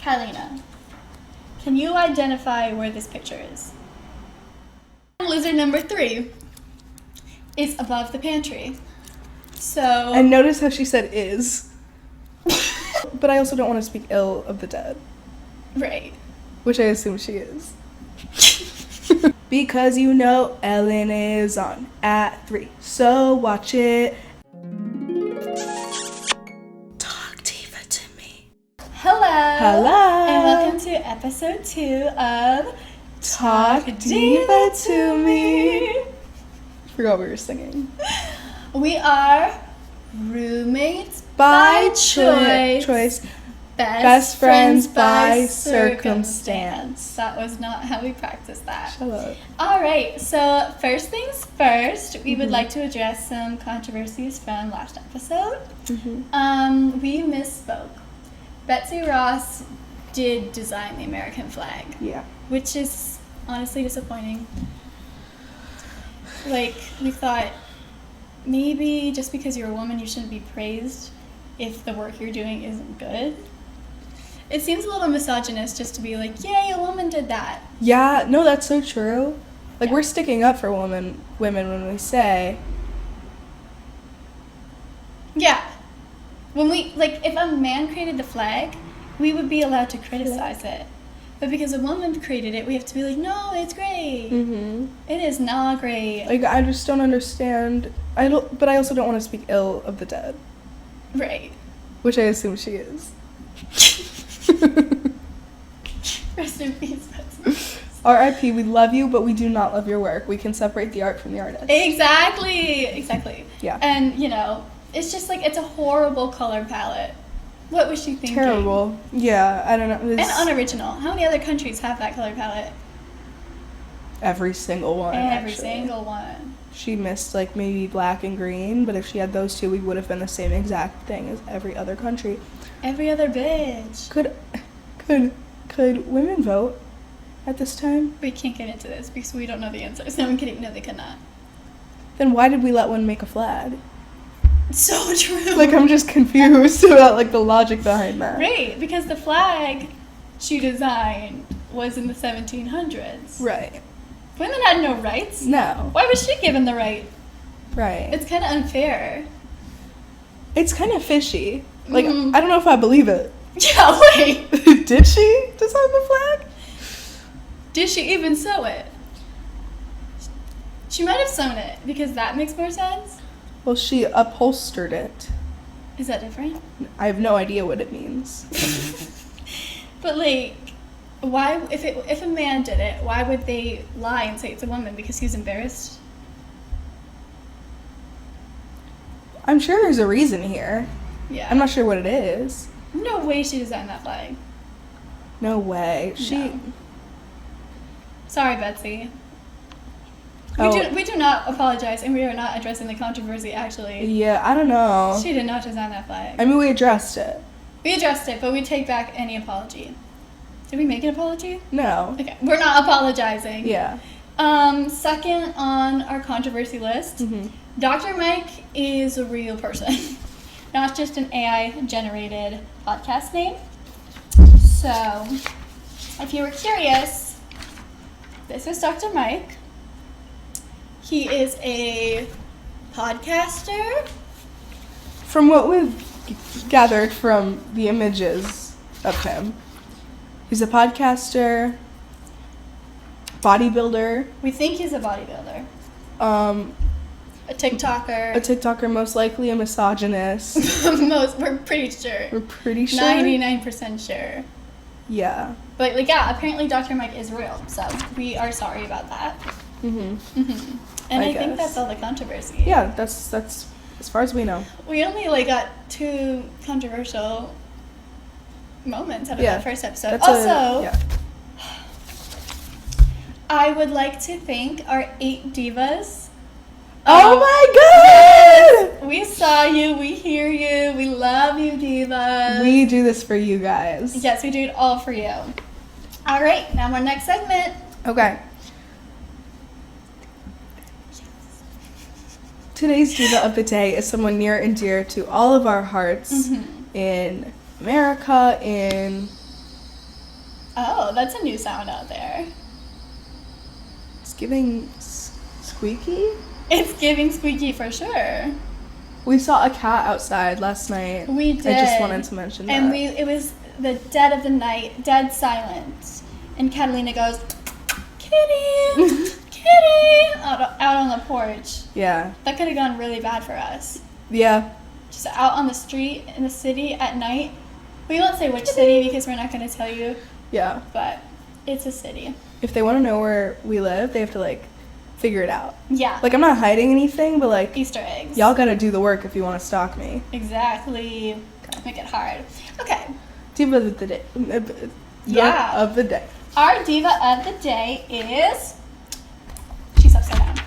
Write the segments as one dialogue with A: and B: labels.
A: Kylina, can you identify where this picture is? Lizard number 3 is above the pantry. So...
B: And notice how she said is. But I also don't want to speak ill of the dead.
A: Right.
B: Which I assume she is. Because you know Ellen is on at 3. So watch it. Talk Diva to me.
A: Hello.
B: Hello.
A: And welcome to episode 2 of
B: Talk Diva to me. Forgot we were singing.
A: We are roommates
B: By
A: choice. Best friends by circumstance. That was not how we practiced that.
B: Shut up.
A: All right, so first things first, we would like to address some controversies from last episode. We misspoke. Betsy Ross did design the American flag.
B: Yeah.
A: Which is honestly disappointing. Like, we thought maybe just because you're a woman you shouldn't be praised if the work you're doing isn't good. It seems a little misogynist just to be like, yay, a woman did that.
B: Yeah, no, that's so true. Like, we're sticking up for women when we say...
A: Yeah. When we, like, if a man created the flag, we would be allowed to criticize it. But because a woman created it, we have to be like, no, it's great. It is not great.
B: Like, I just don't understand. But I also don't want to speak ill of the dead.
A: Right.
B: Which I assume she is.
A: Rest in peace, Betsy.
B: R.I.P. We love you, but we do not love your work. We can separate the art from the artist.
A: Exactly.
B: Yeah.
A: And, you know, it's just like, it's a horrible color palette. What was she thinking?
B: Terrible. Yeah, I don't know.
A: And unoriginal. How many other countries have that color palette?
B: Every single one,
A: Every
B: actually.
A: single one.
B: She missed, like, maybe black and green, but if she had those two, we would have been the same exact thing as every other country.
A: Every other bitch.
B: Could women vote at this time?
A: We can't get into this because we don't know the answers. No, I'm kidding. No, they could not.
B: Then why did we let one make a flag?
A: So true.
B: Like, I'm just confused about, like, the logic behind that.
A: Right, because the flag she designed was in the 1700s.
B: Right.
A: Women had no rights.
B: No.
A: Why was she given the right?
B: Right.
A: It's kind of unfair.
B: It's kind of fishy. Like, I don't know if I believe it.
A: Yeah, wait.
B: Did she design the flag?
A: Did she even sew it? She might have sewn it, because that makes more sense.
B: Well, she upholstered it.
A: Is that different?
B: I have no idea what it means.
A: But, like, why, if a man did it, why would they lie and say it's a woman? Because he's embarrassed?
B: I'm sure there's a reason here.
A: Yeah.
B: I'm not sure what it is.
A: No way she designed that flag.
B: No way.
A: No. Sorry, Betsy.
B: Oh.
A: We do not apologize, and we are not addressing the controversy, actually.
B: Yeah, I don't know.
A: She did not design that flag.
B: I mean, we addressed it.
A: We addressed it, but we take back any apology. Did we make an apology?
B: No.
A: Okay, we're not apologizing.
B: Yeah.
A: Second on our controversy list, Dr. Mike is a real person, not just an AI-generated podcast name. So, if you were curious, this is Dr. Mike. He is a podcaster.
B: From what we've gathered from the images of him, he's a podcaster, bodybuilder.
A: We think he's a bodybuilder. A TikToker.
B: Most likely a misogynist.
A: We're pretty sure.
B: We're pretty sure.
A: 99% sure.
B: Yeah.
A: But, like, yeah, apparently Dr. Mike is real, so we are sorry about that. And I think that's all the controversy.
B: Yeah, that's as far as we know.
A: We only, like, got 2 controversial moments out of that first episode. I would like to thank our 8 divas.
B: Oh my god!
A: We saw you, we hear you, we love you, divas.
B: We do this for you guys.
A: Yes, we do it all for you. All right, now our next segment.
B: Okay. Today's diva of the day is someone near and dear to all of our hearts in America, in
A: that's a new sound out there.
B: It's giving squeaky?
A: It's giving squeaky for sure.
B: We saw a cat outside last night.
A: We did.
B: I just wanted to mention that.
A: And it was the dead of the night, dead silence. And Catalina goes, kitty, kitty, out on the porch.
B: Yeah.
A: That could have gone really bad for us.
B: Yeah.
A: Just out on the street in the city at night. We won't say which city because we're not going to tell you.
B: Yeah.
A: But it's a city.
B: If they want to know where we live, they have to, like, figure it out.
A: Yeah.
B: Like, I'm not hiding anything, but, like,
A: Easter eggs.
B: y'all gotta do the work if you want to stalk me.
A: Exactly. Make it hard. Okay.
B: Diva of the day.
A: Yeah.
B: Of the day.
A: Our diva of the day is... She's upside down.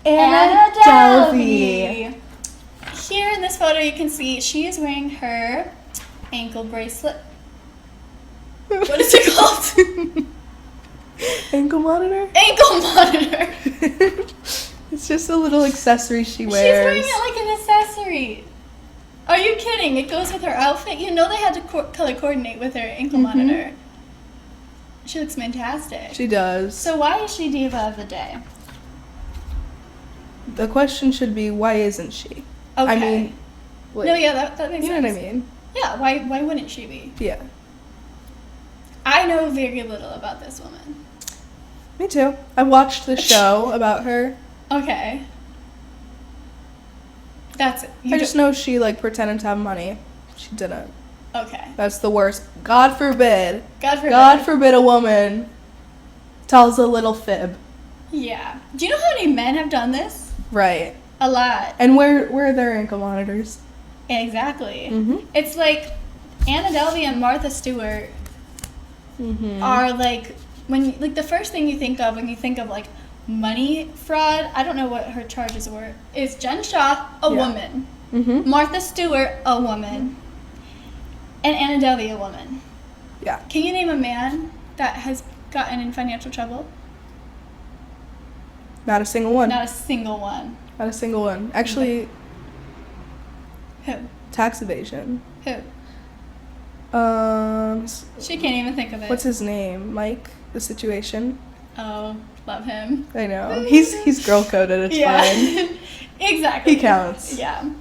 B: Anna
A: Delvey. Here in this photo you can see she is wearing her ankle bracelet. What is it called?
B: Ankle monitor?
A: Ankle monitor.
B: It's just a little accessory she wears.
A: She's wearing it like an accessory. Are you kidding? It goes with her outfit. You know they had to color coordinate with her ankle monitor. She looks fantastic.
B: She does.
A: So why is she diva of the day?
B: The question should be, why isn't she?
A: Okay.
B: I mean, like,
A: no, yeah, that makes sense.
B: you know what I mean?
A: Yeah, why wouldn't she be?
B: Yeah.
A: I know very little about this woman.
B: Me too. I watched the show about her.
A: Okay. That's it.
B: I just know she, like, pretended to have money. She didn't.
A: Okay.
B: That's the worst. God forbid.
A: God forbid.
B: A woman tells a little fib.
A: Yeah. Do you know how many men have done this?
B: Right.
A: A lot.
B: And where are their ankle monitors?
A: Exactly.
B: Mm-hmm.
A: It's like Anna Delvey and Martha Stewart are like the first thing you think of when you think of like money fraud. I don't know what her charges were. Is Jen Shaw a woman?
B: Mm-hmm.
A: Martha Stewart a woman? And Anna Delvey a woman?
B: Yeah.
A: Can you name a man that has gotten in financial trouble?
B: Not a single one.
A: Not a single one.
B: Not a single one. Actually,
A: Who?
B: tax evasion.
A: Who? She can't even think of it.
B: What's his name? Mike? The Situation?
A: Oh, love him.
B: I know. He's girl coded, it's fine.
A: Exactly.
B: He counts.
A: Yeah.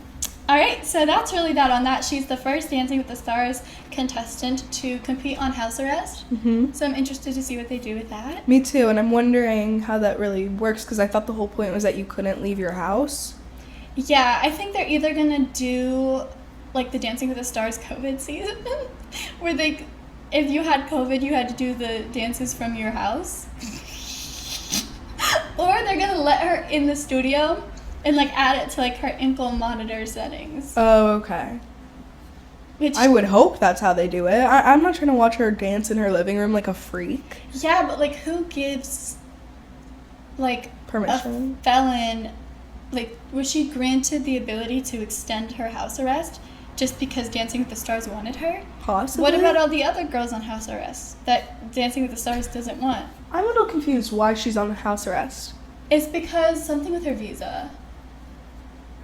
A: All right, so that's really that on that. She's the first Dancing with the Stars contestant to compete on house arrest.
B: Mm-hmm.
A: So I'm interested to see what they do with that.
B: Me too, and I'm wondering how that really works because I thought the whole point was that you couldn't leave your house.
A: Yeah, I think they're either going to do like the Dancing with the Stars COVID season where if you had COVID, you had to do the dances from your house. Or they're going to let her in the studio and like add it to like her ankle monitor settings.
B: Oh, okay.
A: Which,
B: I would hope that's how they do it. I'm not trying to watch her dance in her living room like a freak.
A: yeah, but like who gives like
B: Permission.
A: a felon, like was she granted the ability to extend her house arrest just because Dancing with the Stars wanted her?
B: Possibly.
A: What about all the other girls on house arrest that Dancing with the Stars doesn't want?
B: I'm a little confused why she's on house arrest.
A: It's because something with her visa.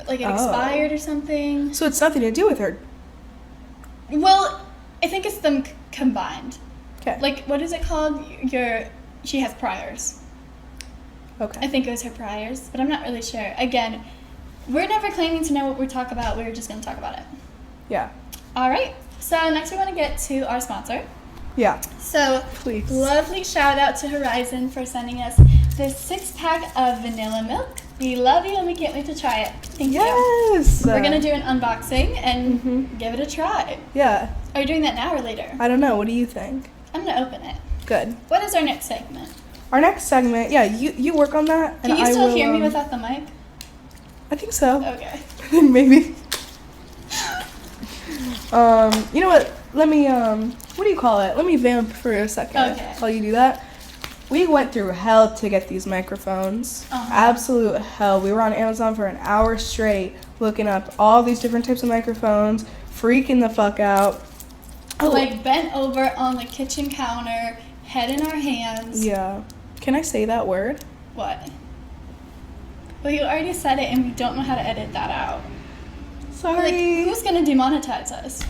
A: Like it expired or something.
B: So it's nothing to do with her.
A: Well, I think it's them combined.
B: Okay.
A: Like, what is it called? She has priors.
B: Okay.
A: I think it was her priors, but I'm not really sure. Again, we're never claiming to know what we talk about. We're just going to talk about it.
B: Yeah.
A: All right. So next we want to get to our sponsor.
B: Yeah.
A: So
B: Please.
A: lovely shout out to Horizon for sending us this 6-pack of vanilla milk. We love you and we can't wait to try it. Thank you.
B: Yes.
A: We're going to do an unboxing and give it a try.
B: Yeah.
A: Are you doing that now or later?
B: I don't know. What do you think?
A: I'm going to open it.
B: Good.
A: What is our next segment?
B: Our next segment, yeah, you work on that.
A: Can you still hear me without the mic?
B: I think so.
A: Okay.
B: I think maybe. You know what? Let me, what do you call it? Let me vamp for a second.
A: Okay.
B: While you do that. We went through hell to get these microphones. Absolute hell. We were on Amazon for an hour straight looking up all these different types of microphones, freaking the fuck out.
A: Like bent over on the kitchen counter, head in our hands.
B: Yeah. Can I say that word?
A: What? Well, you already said it and we don't know how to edit that out.
B: Sorry.
A: Like, who's going to demonetize us?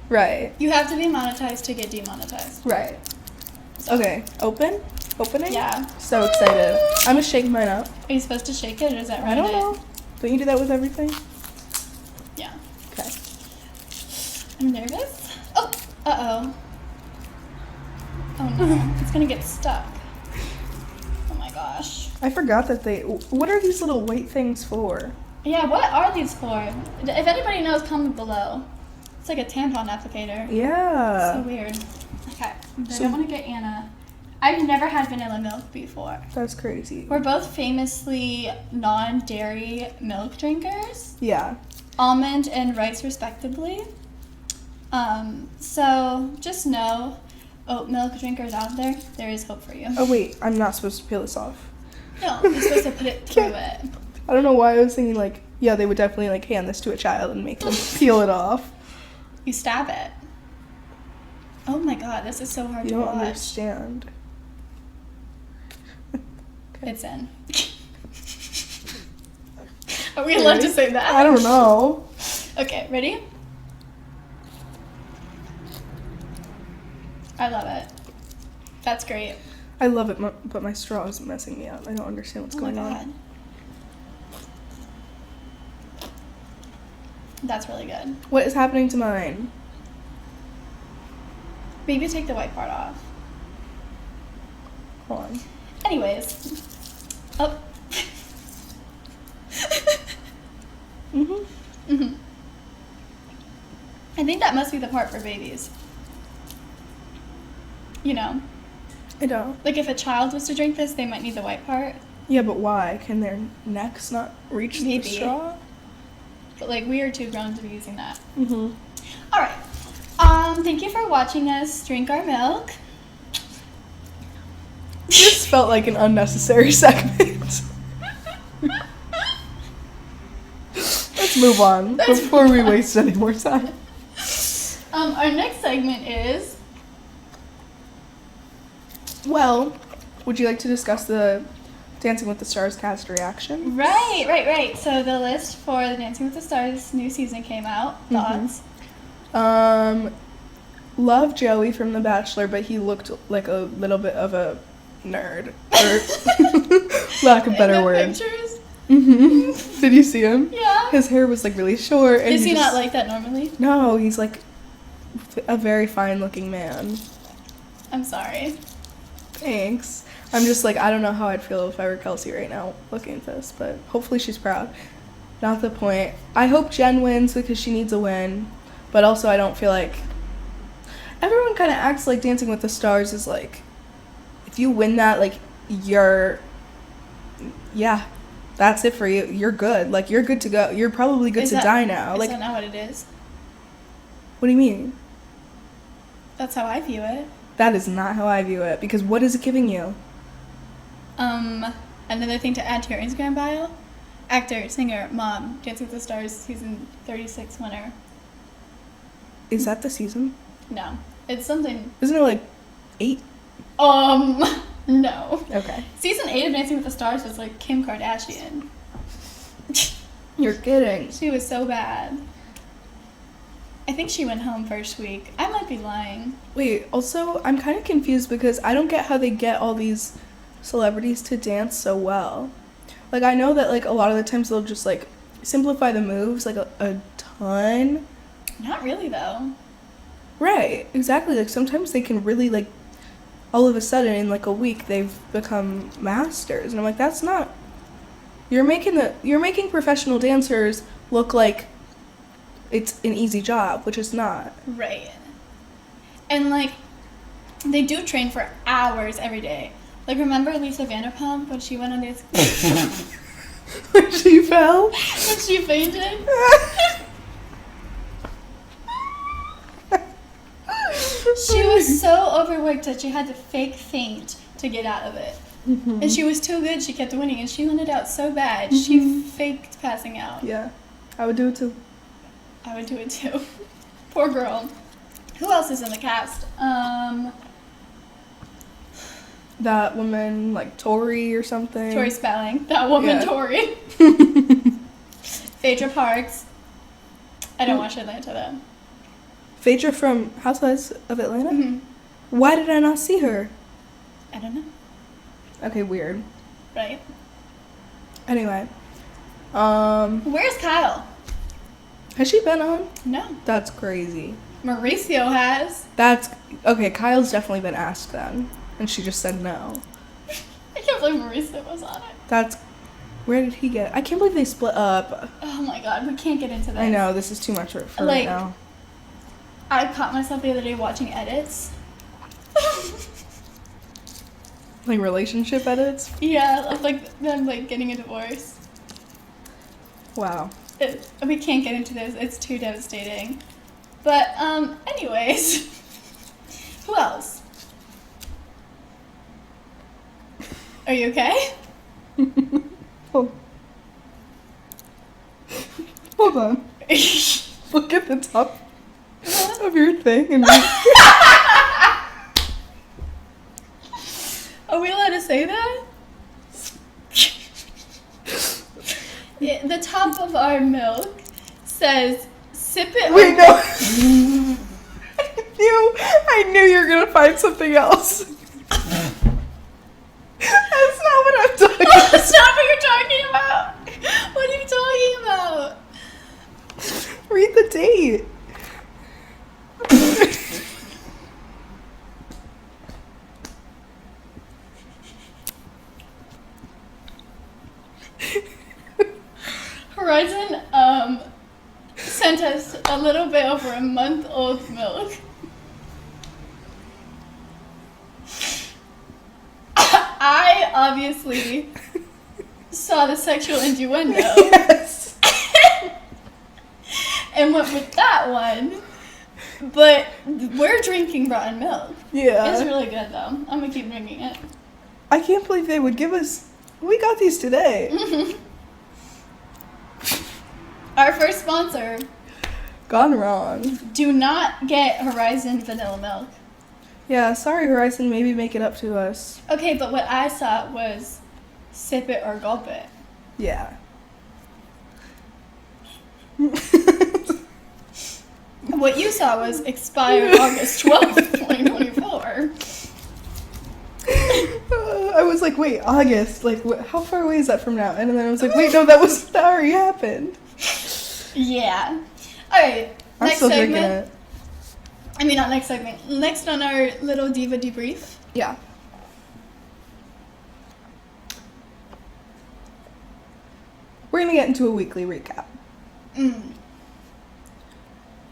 B: Right.
A: You have to be monetized to get demonetized.
B: Right.
A: So.
B: Okay, opening?
A: Yeah.
B: So excited. I'm gonna shake mine up.
A: Are you supposed to shake it or is that right?
B: I don't know. Don't you do that with everything?
A: Yeah.
B: Okay.
A: I'm nervous. Oh, uh-oh. Oh no, it's gonna get stuck. Oh my gosh.
B: I forgot that what are these little white things for?
A: Yeah, what are these for? If anybody knows, comment below. It's like a tampon applicator.
B: Yeah.
A: So weird. Okay, but I want to get Anna. I've never had vanilla milk before.
B: That's crazy.
A: We're both famously non-dairy milk drinkers.
B: Yeah.
A: Almond and rice respectively. So just know, oat milk drinkers out there, there is hope for you.
B: Oh wait, I'm not supposed to peel this off.
A: No, you're supposed to put it through it.
B: I don't know why I was thinking like, yeah, they would definitely like hand this to a child and make them peel it off.
A: You stab it. Oh my god, this is so hard to
B: You don't
A: watch.
B: understand. Okay.
A: It's in. Are we allowed to say that?
B: I don't know.
A: Okay, ready? I love it. That's great.
B: I love it, but my straw is messing me up. I don't understand what's going on.
A: That's really good.
B: What is happening to mine?
A: Maybe take the white part off.
B: Hold on.
A: Anyways. Oh.
B: Mhm.
A: I think that must be the part for babies. You know,
B: I don't.
A: like if a child was to drink this, they might need the white part.
B: Yeah, but why? Can their necks not reach
A: Maybe.
B: the straw?
A: But like we are too grown to be using that.
B: Mhm.
A: All right. Thank you for watching us drink our milk.
B: This felt like an unnecessary segment. Let's move on before we waste any more time.
A: Our next segment is.
B: Well, would you like to discuss the Dancing with the Stars cast reaction?
A: Right. So the list for the Dancing with the Stars new season came out. Thoughts?
B: Love Joey from The Bachelor, but he looked like a little bit of a nerd. Or lack of better word.
A: Pictures?
B: Mm-hmm. Did you see him?
A: Yeah.
B: His hair was like really short. And
A: Is he not like that normally?
B: No, he's like a very fine looking man.
A: I'm sorry.
B: Thanks. I'm just like, I don't know how I'd feel if I were Kelsey right now looking at this, but hopefully she's proud. Not the point. I hope Jen wins because she needs a win, but also I don't feel like everyone kind of acts like Dancing with the Stars is like, if you win that, like, yeah, that's it for you. You're good. Like, you're good to go. You're probably good to die now.
A: Is
B: Like,
A: that not what it is?
B: what do you mean?
A: That's how I view it.
B: That is not how I view it, because what is it giving you?
A: Another thing to add to your Instagram bio: actor, singer, mom, Dancing with the Stars season 36 winner.
B: Is that the season?
A: No, it's something.
B: Isn't it like 8?
A: No.
B: Okay.
A: Season 8 of Dancing with the Stars was like Kim Kardashian.
B: You're kidding.
A: She was so bad. I think she went home first week. I might be lying.
B: Wait, also, I'm kind of confused because I don't get how they get all these celebrities to dance so well. Like, I know that, like, a lot of the times they'll just, like, simplify the moves, like, a ton.
A: Not really, though.
B: Right, exactly. Like, sometimes they can really, like, all of a sudden, in, like, a week, they've become masters. And I'm like, that's not... You're making professional dancers look like it's an easy job, which is not.
A: Right. And, like, they do train for hours every day. Like, remember Lisa Vanderpump when she went on this...
B: When she fell?
A: When she fainted? She was so overworked that she had to fake faint to get out of it. Mm-hmm. And she was too good, she kept winning, and she wanted out so bad, she faked passing out.
B: Yeah, I would do it too.
A: I would do it too. Poor girl. Who else is in the cast?
B: That woman, like Tori or something.
A: Tori Spelling. That woman,
B: yeah.
A: Tori. Phaedra Parks. I don't watch Atlanta though.
B: Phaedra from Housewives of Atlanta?
A: Mm-hmm.
B: Why did I not see her?
A: I don't know.
B: Okay, weird.
A: Right?
B: Anyway.
A: Where's Kyle?
B: Has she been on?
A: No.
B: That's crazy.
A: Mauricio has.
B: Okay, Kyle's definitely been asked then. And she just said no.
A: I can't believe Mauricio was on it.
B: Where did he get? I can't believe they split up.
A: Oh my god, we can't get into this.
B: I know, this is too much for right now.
A: I caught myself the other day watching edits.
B: Like relationship edits?
A: Yeah, of like them like getting a divorce.
B: Wow.
A: We can't get into this. It's too devastating. But anyways, who else? Are you okay?
B: Hold on. Look at the top of your thing and
A: Are we allowed to say that? The top of our milk says, sip it.
B: Wait, no. I knew you were going to find something else. That's not what I'm talking about.
A: That's not what you're talking about. What are you talking about?
B: Read the date.
A: Horizon sent us a little bit over a month-old milk. I obviously saw the sexual innuendo.
B: Yes.
A: And went with that one. But we're drinking rotten milk.
B: Yeah.
A: It's really good though. I'm gonna keep drinking it.
B: I can't believe they would give us. We got these today.
A: Our first sponsor.
B: Gone wrong.
A: Do not get Horizon vanilla milk.
B: Yeah, sorry, Horizon. Maybe make it up to us.
A: Okay, but what I saw was sip it or gulp it.
B: Yeah.
A: What you saw was expired August 12th, 2024.
B: I was like, wait, August? Like, how far away is that from now? And then I was like, wait, no, that already happened.
A: Yeah. Alright,
B: I'm
A: next
B: still
A: segment.
B: drinking it.
A: I mean, not next segment. Next on our little Diva debrief.
B: Yeah. We're going to get into a weekly recap.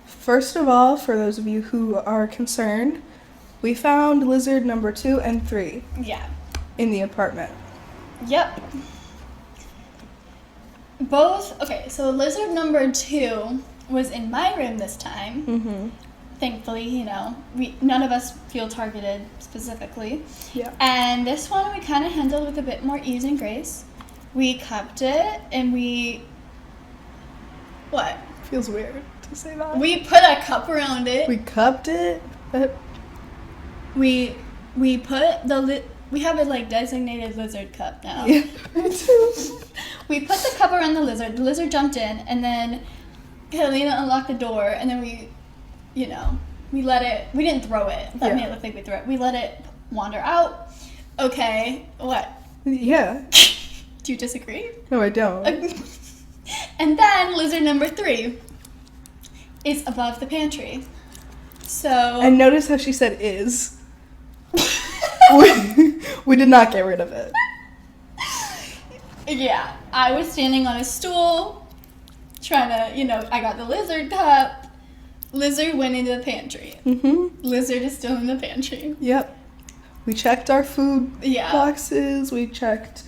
B: First of all, for those of you who are concerned, we found lizard number 2 and 3
A: Yeah.
B: in the apartment.
A: Yep. Okay, so lizard number 2 was in my room this time.
B: Mm-hmm.
A: Thankfully, none of us feel targeted specifically.
B: Yeah.
A: And this one we kind of handled with a bit more ease and grace. We cupped it and what?
B: Feels weird to say that.
A: We put a cup around it.
B: We cupped it.
A: We put we have a designated lizard cup now.
B: Yeah, me too.
A: We put the cup around the lizard. The lizard jumped in, and then Catalina unlocked the door, and then we let it. We didn't throw it. That made it look like we threw it. We let it wander out. Okay, what?
B: Yeah.
A: Do you disagree?
B: No, I don't.
A: And then lizard number 3 is above the pantry. So.
B: And notice how she said "is." we did not get rid of it.
A: Yeah, I was standing on a stool, trying to, I got the lizard cup. Lizard went into the pantry.
B: Mm-hmm.
A: Lizard is still in the pantry.
B: Yep. We checked our food boxes. We checked.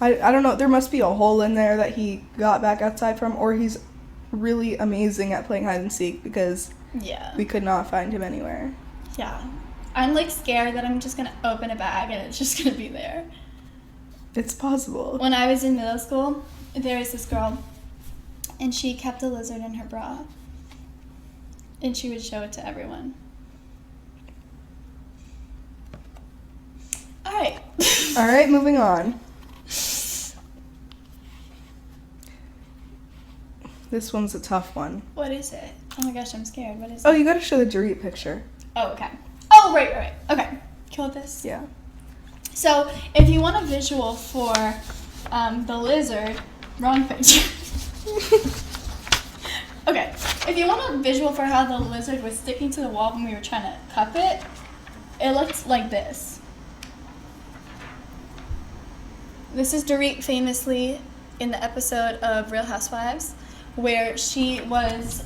B: I don't know. There must be a hole in there that he got back outside from, or he's really amazing at playing hide and seek because we could not find him anywhere.
A: Yeah. I'm scared that I'm just going to open a bag and it's just going to be there.
B: It's possible.
A: When I was in middle school, there was this girl and she kept a lizard in her bra. And she would show it to everyone. All right,
B: moving on. This one's a tough one.
A: What is it? Oh my gosh, I'm scared. What is
B: Oh,
A: it?
B: you gotta show the Dorit picture.
A: Oh, okay. Oh, right. Okay. Kill this?
B: Yeah.
A: So if you want a visual for the lizard, wrong picture. Okay, if you want a visual for how the lizard was sticking to the wall when we were trying to cup it, it looked like this. This is Dorit famously in the episode of Real Housewives, where she was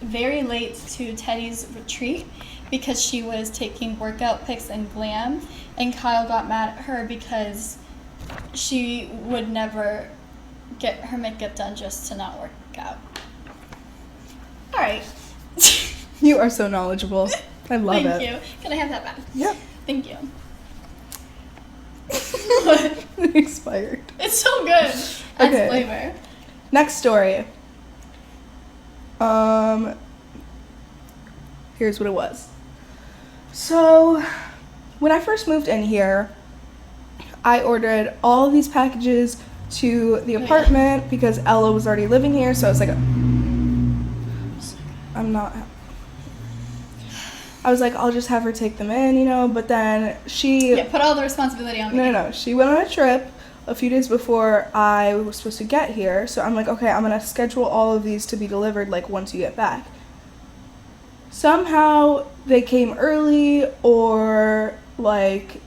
A: very late to Teddy's retreat because she was taking workout pics and glam, and Kyle got mad at her because she would never get her makeup done just to not work out. All right.
B: You are so knowledgeable. I love it.
A: Thank you. Can I have that back?
B: Yep.
A: Thank you.
B: It expired.
A: It's so good. Adds
B: Okay.
A: flavor.
B: Next story. Here's what it was. So, when I first moved in here, I ordered all of these packages to the apartment because Ella was already living here, so it's like I was like, I'll just have her take them in, you know, but then she...
A: Yeah, put all the responsibility on me.
B: No. She went on a trip a few days before I was supposed to get here, so I'm like, okay, I'm going to schedule all of these to be delivered, like, once you get back. Somehow, they came early, or, like...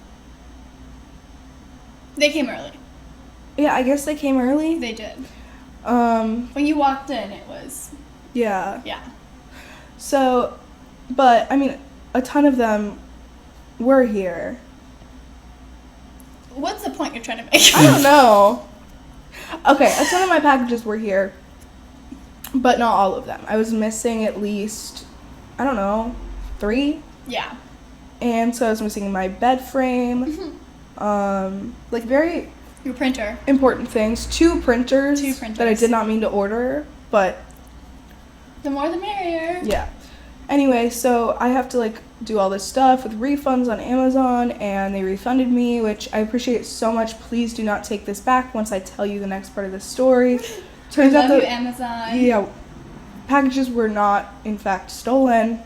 A: They came early.
B: Yeah, I guess they came early.
A: They did. When you walked in, it was...
B: Yeah.
A: Yeah.
B: So, but, I mean, a ton of them were here.
A: What's the point you're trying to make?
B: I don't know. Okay, a ton of my packages were here, but not all of them. I was missing at least, I don't know, 3?
A: Yeah.
B: And so I was missing my bed frame, like very
A: Your printer.
B: important things. 2 printers.
A: 2 printers.
B: That I did not mean to order, but
A: The more the merrier.
B: yeah. Anyway, so I have to like do all this stuff with refunds on Amazon, and they refunded me, which I appreciate so much. Please do not take this back once I tell you the next part of the story. Turns
A: I love
B: out
A: you,
B: that
A: Amazon.
B: yeah, packages were not in fact stolen.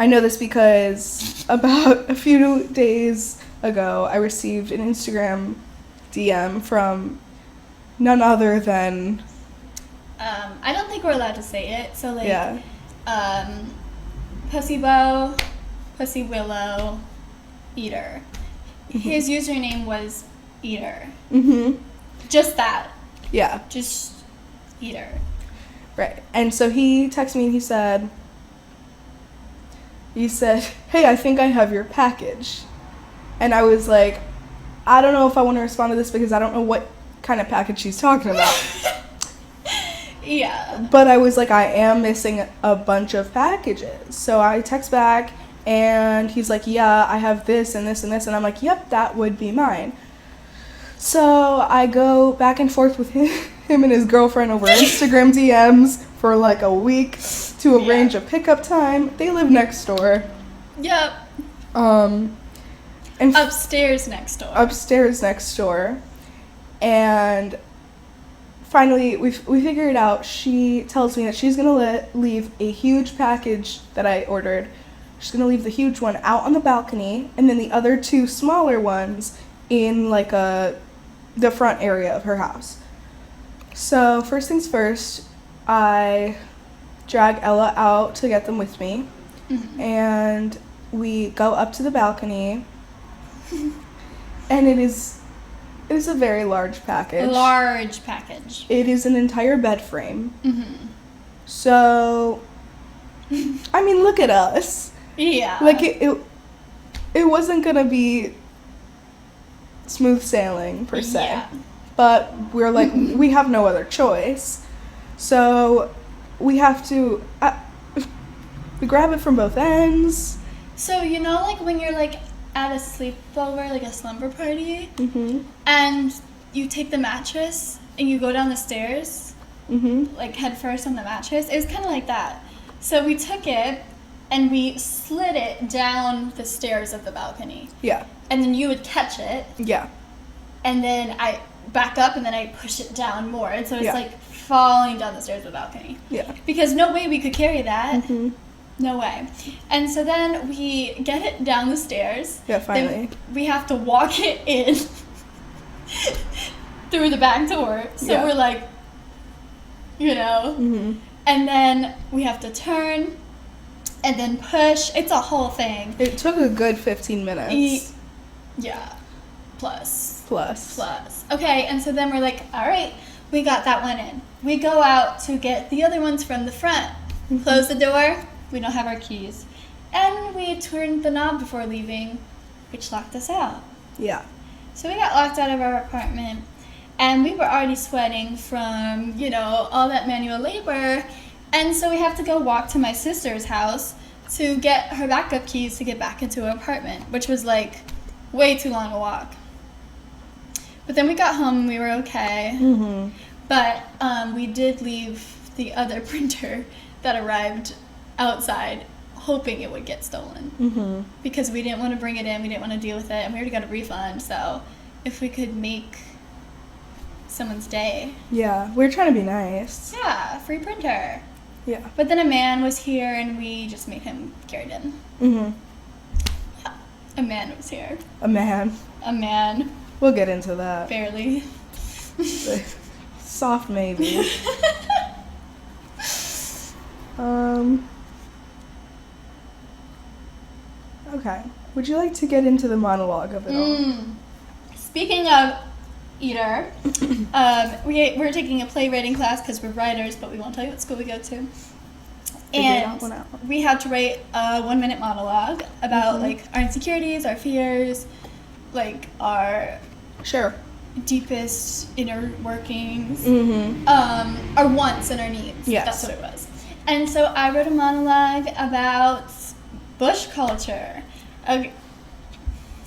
B: I know this because about a few days ago I received an Instagram DM from none other than
A: I don't think we're allowed to say it. So like,
B: yeah.
A: Pussy Bow, Pussy Willow, Eater. His username was Eater. Just that.
B: Yeah.
A: Just Eater.
B: Right. And so he texted me and he said, hey, I think I have your package. And I was like, I don't know if I want to respond to this because I don't know what kind of package he's talking about.
A: Yeah.
B: But I was like, I am missing a bunch of packages. So I text back and he's like, yeah, I have this and this and this. And I'm like, yep, that would be mine. So I go back and forth with him and his girlfriend over Instagram DMs for like a week to arrange a pickup time. They live next door.
A: Yep.
B: And
A: Upstairs next door.
B: Upstairs next door. And finally, we figure it out. She tells me that she's going to leave a huge package that I ordered. She's going to leave the huge one out on the balcony, and then the other 2 smaller ones in, like, the front area of her house. So, first things first, I drag Ella out to get them with me, and we go up to the balcony, and it is a very large package.
A: Large package.
B: It is an entire bed frame. So, I mean, look at us.
A: Yeah.
B: Like, it wasn't gonna be smooth sailing, per se.
A: Yeah.
B: But we're like, we have no other choice. So, we have to, we grab it from both ends.
A: So, you know, like, when you're, like, at a sleepover, like a slumber party,
B: Mm-hmm.
A: and you take the mattress and you go down the stairs,
B: Mm-hmm.
A: like head first on the mattress. It was kind of like that. So we took it and we slid it down the stairs of the balcony.
B: Yeah.
A: And then you would catch it,
B: Yeah.
A: and then I back up and then I push it down more. And so it's
B: Yeah.
A: like falling down the stairs of the balcony.
B: Yeah.
A: Because no way we could carry that.
B: Mm-hmm.
A: No way. And so then we get it down the stairs.
B: Yeah, finally.
A: Then we have to walk it in through the back door. So we're like, you know.
B: Mm-hmm.
A: And then we have to turn and then push. It's a whole thing.
B: It took a good 15 minutes.
A: Yeah. Plus. Okay, and so then we're like, all right, we got that one in. We go out to get the other ones from the front.
B: Mm-hmm.
A: Close the door. We don't have our keys. And we turned the knob before leaving, which locked us out.
B: Yeah.
A: So we got locked out of our apartment, and we were already sweating from, you know, all that manual labor. And so we have to go walk to my sister's house to get her backup keys to get back into her apartment, which was like way too long a walk. But then we got home and we were okay.
B: Mm-hmm.
A: But we did leave the other printer that arrived outside, hoping it would get stolen.
B: Mm-hmm.
A: Because we didn't want to bring it in, we didn't want to deal with it, and we already got a refund. So if we could make someone's day.
B: Yeah, we're trying to be nice.
A: Yeah, free printer.
B: Yeah.
A: But then a man was here, and we just made him carry it in.
B: Mm-hmm.
A: Yeah, a man was here.
B: A man. We'll get into that.
A: Barely.
B: Soft maybe. Okay. Would you like to get into the monologue of it all?
A: Speaking of eater, we're taking a playwriting class because we're writers, but we won't tell you what school we go to. And we had to write a 1-minute monologue about like our insecurities, our fears, like our deepest inner workings, our wants and our needs.
B: Yes.
A: That's what it was. And so I wrote a monologue about bush culture.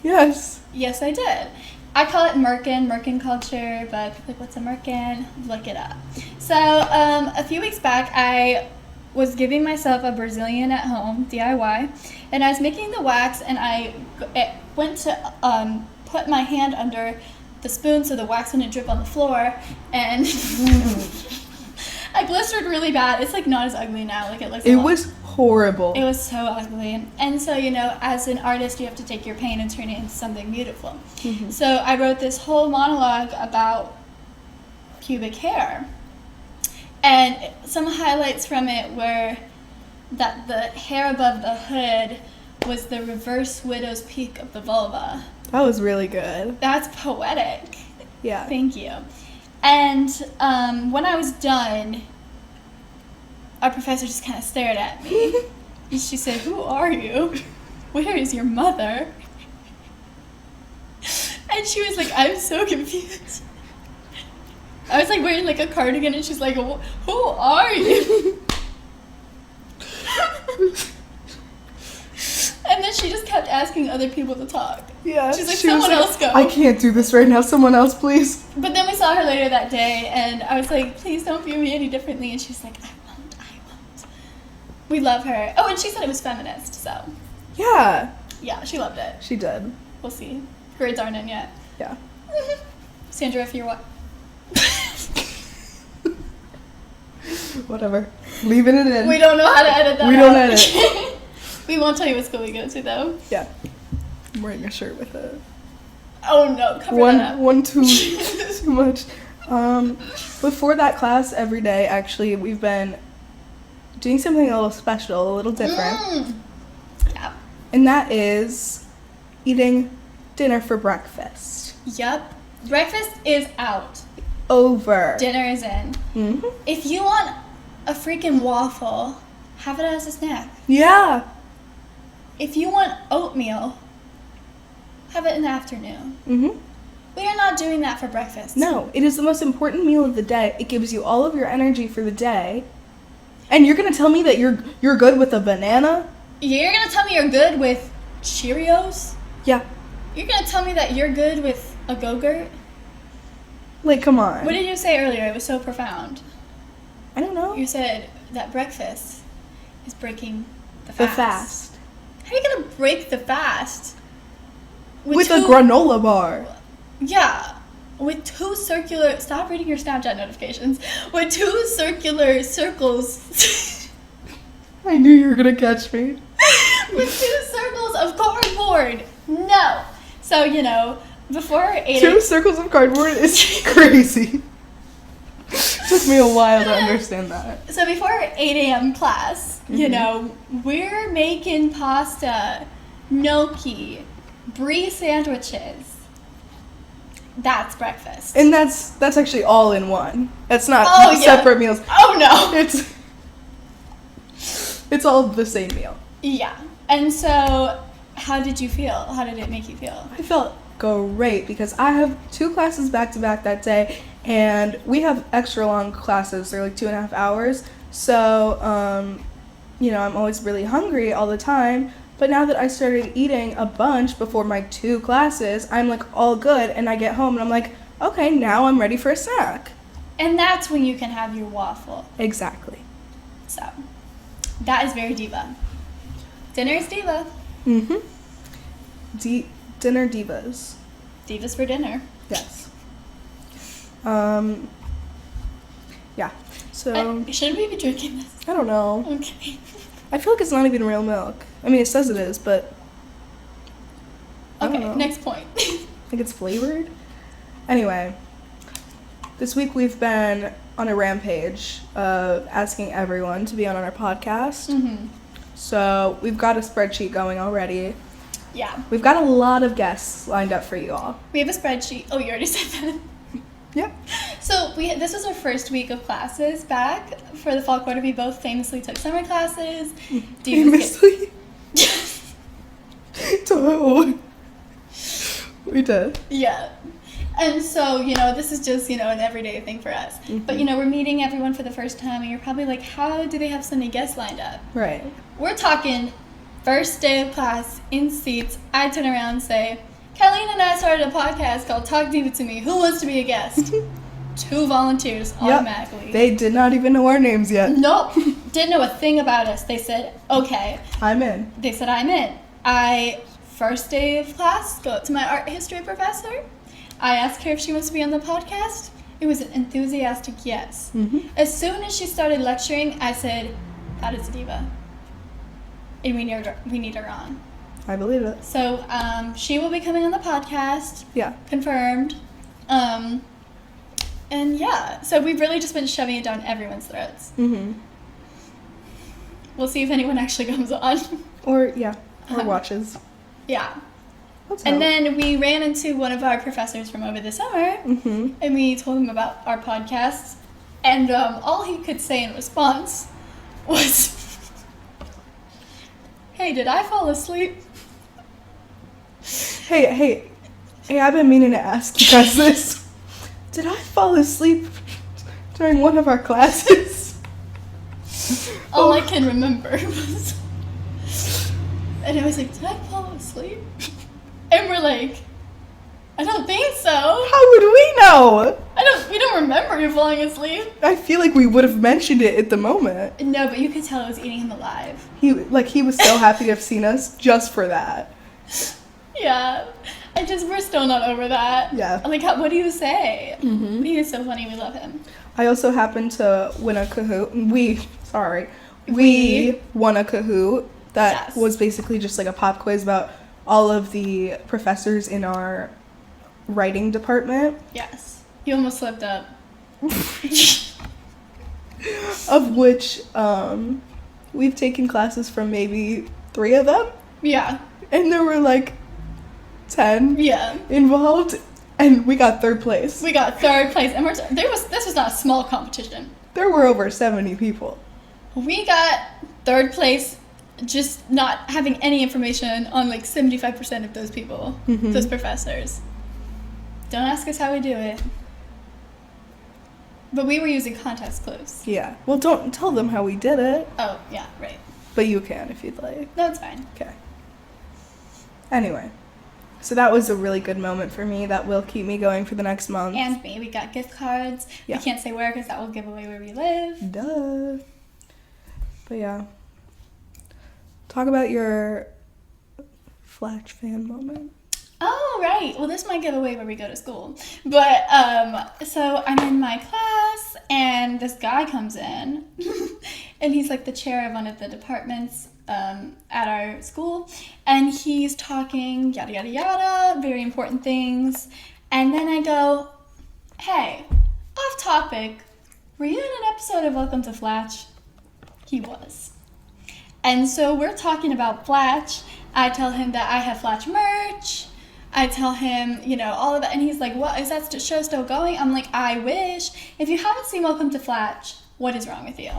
B: Yes.
A: Yes, I did. I call it Merkin culture, but people are like, what's a Merkin? Look it up. So a few weeks back, I was giving myself a Brazilian at home, DIY, and I was making the wax, and I went to put my hand under the spoon so the wax wouldn't drip on the floor, and I blistered really bad. It's like not as ugly now. Like it
B: was horrible.
A: It was so ugly. And so, you know, as an artist, you have to take your pain and turn it into something beautiful. So I wrote this whole monologue about pubic hair. And some highlights from it were that the hair above the hood was the reverse widow's peak of the vulva.
B: That was really good.
A: That's poetic.
B: Yeah.
A: Thank you. And when I was done, our professor just kind of stared at me. And she said, "Who are you? Where is your mother?" And she was like, "I'm so confused." I was like wearing like a cardigan, and she's like, "Who are you?" And then she just kept asking other people to talk.
B: Yeah.
A: She's like, "Someone else go."
B: I can't do this right now. Someone else, please.
A: But then we saw her later that day, and I was like, "Please don't view me any differently." And she's like, I won't. We love her. Oh, and she said it was feminist, so.
B: Yeah.
A: Yeah, she loved it.
B: She did.
A: We'll see. Grades aren't in yet.
B: Yeah.
A: Sandra, if you're what?
B: Whatever. Leaving it in.
A: We don't know how to edit that.
B: We don't edit.
A: We won't tell you what school we go to, though.
B: Yeah. I'm wearing a shirt with it.
A: Oh no, cover that up.
B: Too much. Before that class, every day, actually, we've been doing something a little special, a little different.
A: Yeah.
B: And that is eating dinner for breakfast.
A: Yep. Breakfast is out.
B: Over.
A: Dinner is in.
B: Mm-hmm.
A: If you want a freaking waffle, have it as a snack.
B: Yeah.
A: If you want oatmeal, have it in the afternoon.
B: Mm-hmm.
A: We are not doing that for breakfast.
B: No, it is the most important meal of the day. It gives you all of your energy for the day. And you're going to tell me that you're good with a banana?
A: You're going to tell me you're good with Cheerios?
B: Yeah.
A: You're going to tell me that you're good with a Go-Gurt?
B: Like, come on.
A: What did you say earlier? It was so profound.
B: I don't know.
A: You said that breakfast is breaking the fast.
B: The fast.
A: How are you going to break the fast?
B: With a granola bar.
A: Yeah. With two circular... Stop reading your Snapchat notifications. With two circular circles
B: I knew you were gonna catch me.
A: With 2 circles of cardboard. No. So, you know, before 8
B: 2 circles of cardboard is crazy. Took me a while to understand that.
A: So before 8 a.m. class, you know, we're making pasta, gnocchi, brie sandwiches. That's breakfast.
B: And that's actually all in one. That's not separate meals.
A: Oh no.
B: It's all the same meal.
A: Yeah. And so how did you feel? How did it make you feel?
B: I felt great because I have 2 classes back to back that day, and we have extra long classes. They're like 2.5 hours. So, you know, I'm always really hungry all the time. But now that I started eating a bunch before my 2 classes, I'm like all good, and I get home and I'm like, okay, now I'm ready for a snack. And
A: that's when you can have your waffle.
B: Exactly.
A: So, that is very diva. Dinner is diva.
B: Mm-hmm. Dinner divas.
A: Divas for dinner.
B: Yes. Yeah. So.
A: Shouldn't we be drinking this?
B: I don't know.
A: Okay.
B: I feel like it's not even real milk. I mean, it says it is, but.
A: Okay, next point.
B: Like it's flavored. Anyway, this week we've been on a rampage of asking everyone to be on our podcast.
A: Mm-hmm.
B: So we've got a spreadsheet going already.
A: Yeah.
B: We've got a lot of guests lined up for you all.
A: We have a spreadsheet. Oh, you already said that.
B: Yep.
A: So this was our first week of classes back for the fall quarter. We both famously took summer classes.
B: Famously? Totally. We did.
A: Yeah. And so, you know, this is just, you know, an everyday thing for us. Mm-hmm. But, you know, we're meeting everyone for the first time, and you're probably like, how do they have so many guests lined up?
B: Right.
A: We're talking first day of class, in seats. I turn around and say, Colleen and I started a podcast called Talk Diva to Me. Who wants to be a guest? 2 volunteers automatically.
B: They did not even know our names yet.
A: Nope. Didn't know a thing about us. They said, okay.
B: I'm in.
A: They said, I'm in. First day of class, go up to my art history professor. I asked her if she wants to be on the podcast. It was an enthusiastic yes. Mm-hmm. As soon as she started lecturing, I said, that is a diva. And we need her on.
B: I believe it.
A: So she will be coming on the podcast.
B: Yeah.
A: Confirmed. And yeah, so we've really just been shoving it down everyone's throats. Mm-hmm. We'll see if anyone actually comes on.
B: Or watches.
A: Yeah. And then we ran into one of our professors from over the summer, mm-hmm. and we told him about our podcast, and all he could say in response was, hey, did I fall asleep?
B: Hey, I've been meaning to ask you guys this. Did I fall asleep during one of our classes?
A: All I can remember was... And I was like, did I fall asleep? And we're like, I don't think so.
B: How would we know?
A: We don't remember you falling asleep.
B: I feel like we would have mentioned it at the moment.
A: No, but you could tell I was eating him alive.
B: He was so happy to have seen us just for that.
A: Yeah. We're still not over that.
B: Yeah.
A: Like, what do you say? Mm-hmm. He is so funny. We love him.
B: I also happened to win a Kahoot. We won a Kahoot that was basically just like a pop quiz about all of the professors in our writing department.
A: Yes. You almost slipped up.
B: Of which we've taken classes from maybe 3 of them.
A: Yeah.
B: And there were like 10 involved, and we got 3rd place.
A: We got 3rd place, and this was not a small competition.
B: There were over 70 people.
A: We got 3rd place, just not having any information on like 75% of those people, mm-hmm. those professors. Don't ask us how we do it. But we were using context clues.
B: Yeah. Well, don't tell them how we did it.
A: Oh, yeah, right.
B: But you can if you'd like.
A: No, it's fine.
B: Okay. Anyway. So that was a really good moment for me that will keep me going for the next month.
A: And me. We got gift cards. Yeah. We can't say where because that will give away where we live.
B: Duh. But yeah. Talk about your Flash fan moment.
A: Oh, right. Well, this might give away where we go to school. But, so I'm in my class, and this guy comes in, and he's like the chair of one of the departments at our school, and he's talking yada yada yada, very important things, and then I go, hey, off topic, were you in an episode of Welcome to Flatch? He was. And so we're talking about Flatch. I tell him that I have Flatch merch. I tell him, you know, all of that. And he's like, what, is that show still going? I'm like, I wish. If you haven't seen Welcome to Flatch, what is wrong with you?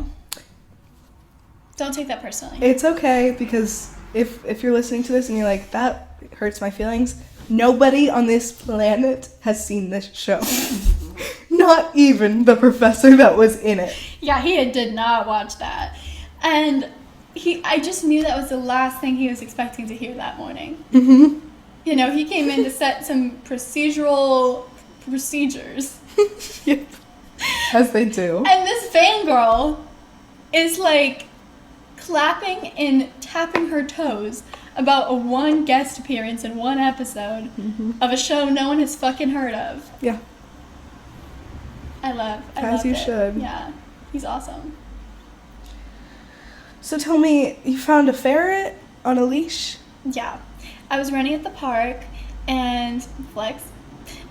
A: Don't take that personally.
B: It's okay, because if you're listening to this and you're like, that hurts my feelings, nobody on this planet has seen this show. Not even the professor that was in it.
A: Yeah, he did not watch that. And I just knew that was the last thing he was expecting to hear that morning.
B: Mm-hmm.
A: You know, he came in to set some procedures.
B: Yep. As they do.
A: And this fangirl is like clapping and tapping her toes about a one guest appearance in one episode of a show no one has fucking heard of.
B: Yeah.
A: I love
B: As you
A: it.
B: should.
A: Yeah. He's awesome.
B: So tell me, you found a ferret on a leash?
A: Yeah. I was running at the park and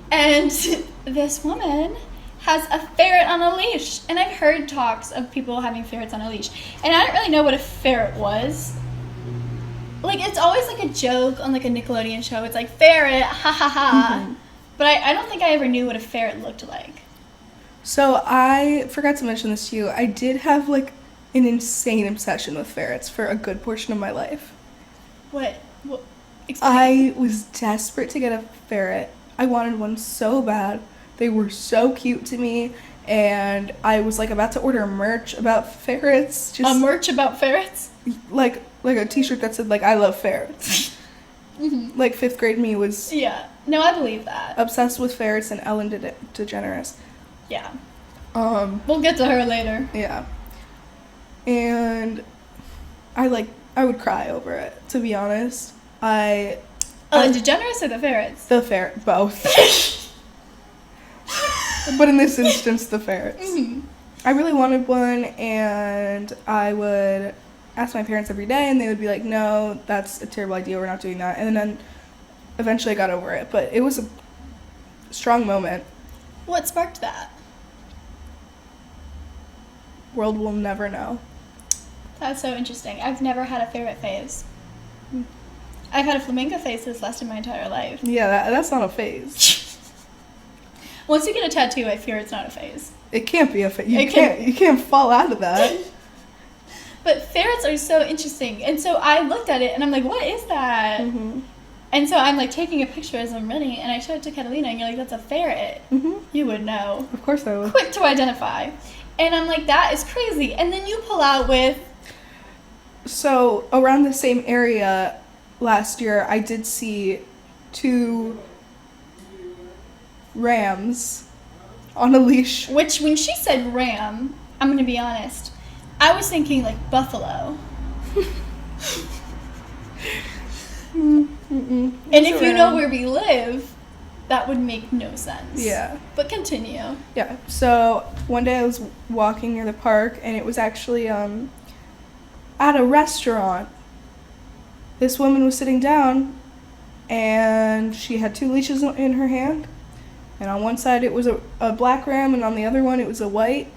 A: this woman has a ferret on a leash. And I've heard talks of people having ferrets on a leash. And I didn't really know what a ferret was. Like, it's always like a joke on like a Nickelodeon show. It's like, ferret, ha ha ha. Mm-hmm. But I don't think I ever knew what a ferret looked like.
B: So I forgot to mention this to you. I did have like an insane obsession with ferrets for a good portion of my life.
A: What?
B: I was desperate to get a ferret. I wanted one so bad. They were so cute to me, and I was like about to order merch about ferrets.
A: Just merch about ferrets?
B: Like a t-shirt that said like I love ferrets. Mm-hmm. Like 5th grade me was
A: no, I believe that.
B: Obsessed with ferrets and Ellen DeGeneres.
A: Yeah. We'll get to her later.
B: Yeah. And I would cry over it, to be honest.
A: DeGeneres or the ferrets?
B: The ferret, both. But in this instance, the ferrets. Mm-hmm. I really wanted one, and I would ask my parents every day, and they would be like, no, that's a terrible idea, we're not doing that. And then eventually I got over it, but it was a strong moment.
A: What sparked that?
B: World will never know.
A: That's so interesting. I've never had a ferret phase. I've had a flamingo phase that's lasted my entire life.
B: Yeah, that's not a phase.
A: Once you get a tattoo, I fear it's not a phase.
B: It can't be a phase. You can't fall out of that.
A: But ferrets are so interesting. And so I looked at it and I'm like, what is that? Mm-hmm. And so I'm like taking a picture as I'm running, and I showed it to Catalina, and you're like, that's a ferret. Mm-hmm. You would know.
B: Of course I would.
A: Quick to identify. And I'm like, that is crazy. And then you pull out with...
B: So around the same area last year, I did see 2 rams on a leash.
A: Which, when she said ram, I'm going to be honest, I was thinking like buffalo. And if you know where we live, that would make no sense.
B: Yeah.
A: But continue.
B: Yeah. So one day I was walking near the park, and it was actually at a restaurant. This woman was sitting down, and she had 2 leashes in her hand. And on one side it was a black ram, and on the other one it was a white.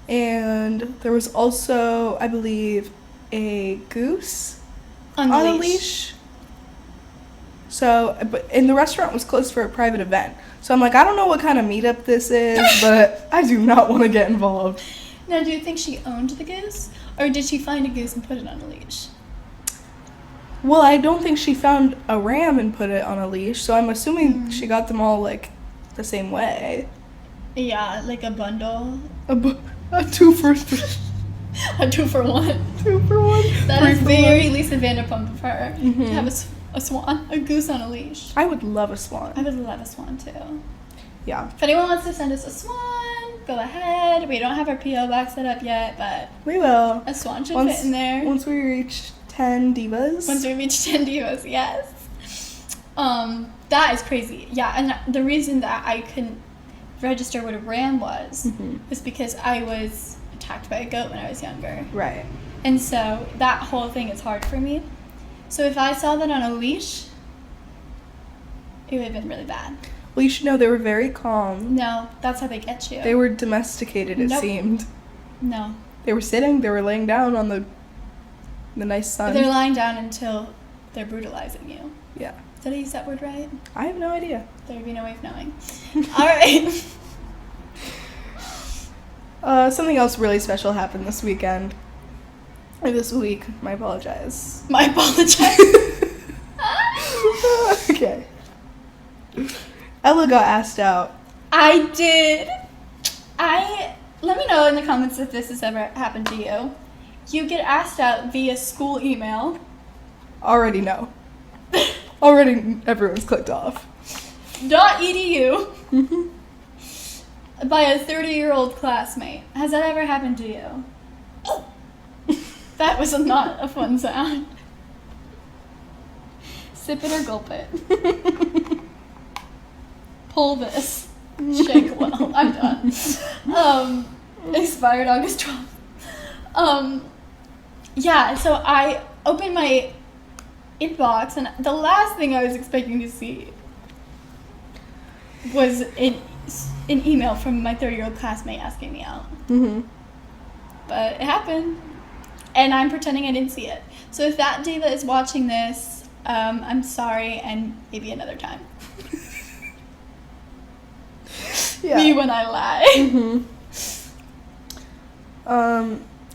B: And there was also, I believe, a goose on a leash. So, and the restaurant was closed for a private event. So I'm like, I don't know what kind of meetup this is, but I do not want to get involved.
A: Now, do you think she owned the goose? Or did she find a goose and put it on a leash?
B: Well, I don't think she found a ram and put it on a leash, so I'm assuming she got them all, like, the same way.
A: Yeah, like a bundle.
B: A 2 for...
A: A 2 for 1.
B: 2 for 1.
A: That is very Lisa Vanderpump of her. Mm-hmm. To have a swan, a goose on a leash.
B: I would love a swan.
A: I would love a swan, too.
B: Yeah.
A: If anyone wants to send us a swan, go ahead. We don't have our P.O. box set up yet, but...
B: We will.
A: A swan should fit in there.
B: Once we reach 10 divas.
A: Once we reach 10 divas, yes. That is crazy. Yeah, and the reason that I couldn't register what a ram was because I was attacked by a goat when I was younger.
B: Right.
A: And so that whole thing is hard for me. So if I saw that on a leash, it would have been really bad.
B: Well, you should know they were very calm.
A: No, that's how they get you.
B: They were domesticated, it seemed.
A: No.
B: They were sitting, they were laying down on the nice sun.
A: They're lying down until they're brutalizing you.
B: Yeah.
A: Did I use that word right?
B: I have no idea.
A: There would be no way of knowing. All right.
B: Something else really special happened this weekend. Or this week. I apologize.
A: My apologize.
B: Okay. Ella got asked out.
A: I did. Let me know in the comments if this has ever happened to you. You get asked out via school email.
B: Already no. Already everyone's clicked off.
A: .edu. By a 30-year-old classmate. Has that ever happened to you? That was not a fun sound. Sip it or gulp it. Pull this. Shake well. I'm done. Expired August 12th. Yeah, so I opened my inbox, and the last thing I was expecting to see was an email from my 30-year-old classmate asking me out.
B: Mm-hmm.
A: But it happened, and I'm pretending I didn't see it. So if that diva is watching this, I'm sorry, and maybe another time.
B: Yeah.
A: Me when I lie.
B: Mm-hmm.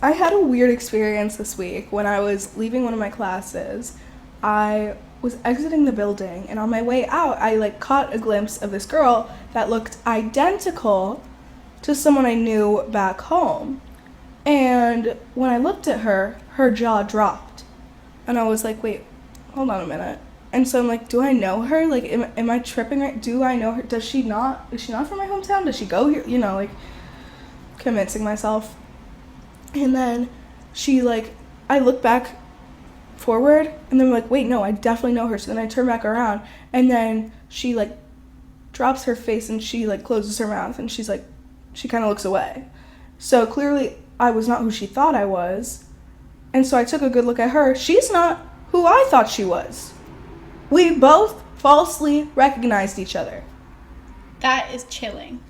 B: I had a weird experience this week. When I was leaving one of my classes, I was exiting the building, and on my way out, I caught a glimpse of this girl that looked identical to someone I knew back home. And when I looked at her, her jaw dropped. And I was like, wait, hold on a minute. And so I'm like, do I know her? Am I tripping right? Do I know her? Is she not from my hometown? Does she go here? Convincing myself. And then she, I look back forward, and then I'm like, wait, no, I definitely know her. So then I turn back around, and then she, drops her face, and she, closes her mouth, and she's she kind of looks away. So clearly I was not who she thought I was. And so I took a good look at her. She's not who I thought she was. We both falsely recognized each other.
A: That is chilling.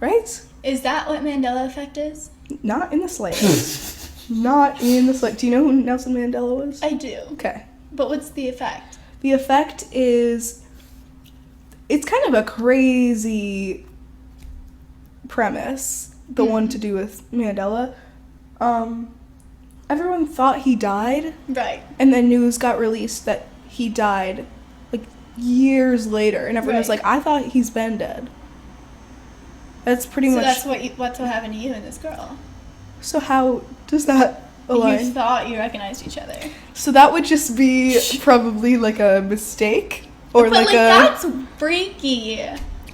B: Right?
A: Is that what Mandela effect is?
B: Not in the slightest. Not in the slightest. Do you know who Nelson Mandela was?
A: I do.
B: Okay.
A: But what's the effect?
B: The effect is, it's kind of a crazy premise, the one to do with Mandela. Everyone thought he died.
A: Right.
B: And then news got released that he died years later, and everyone was like, I thought he's been dead. That's pretty much.
A: So that's what's what happened to you and this girl.
B: So how does that align?
A: You thought you recognized each other.
B: So that would just be probably a mistake, or
A: but that's freaky.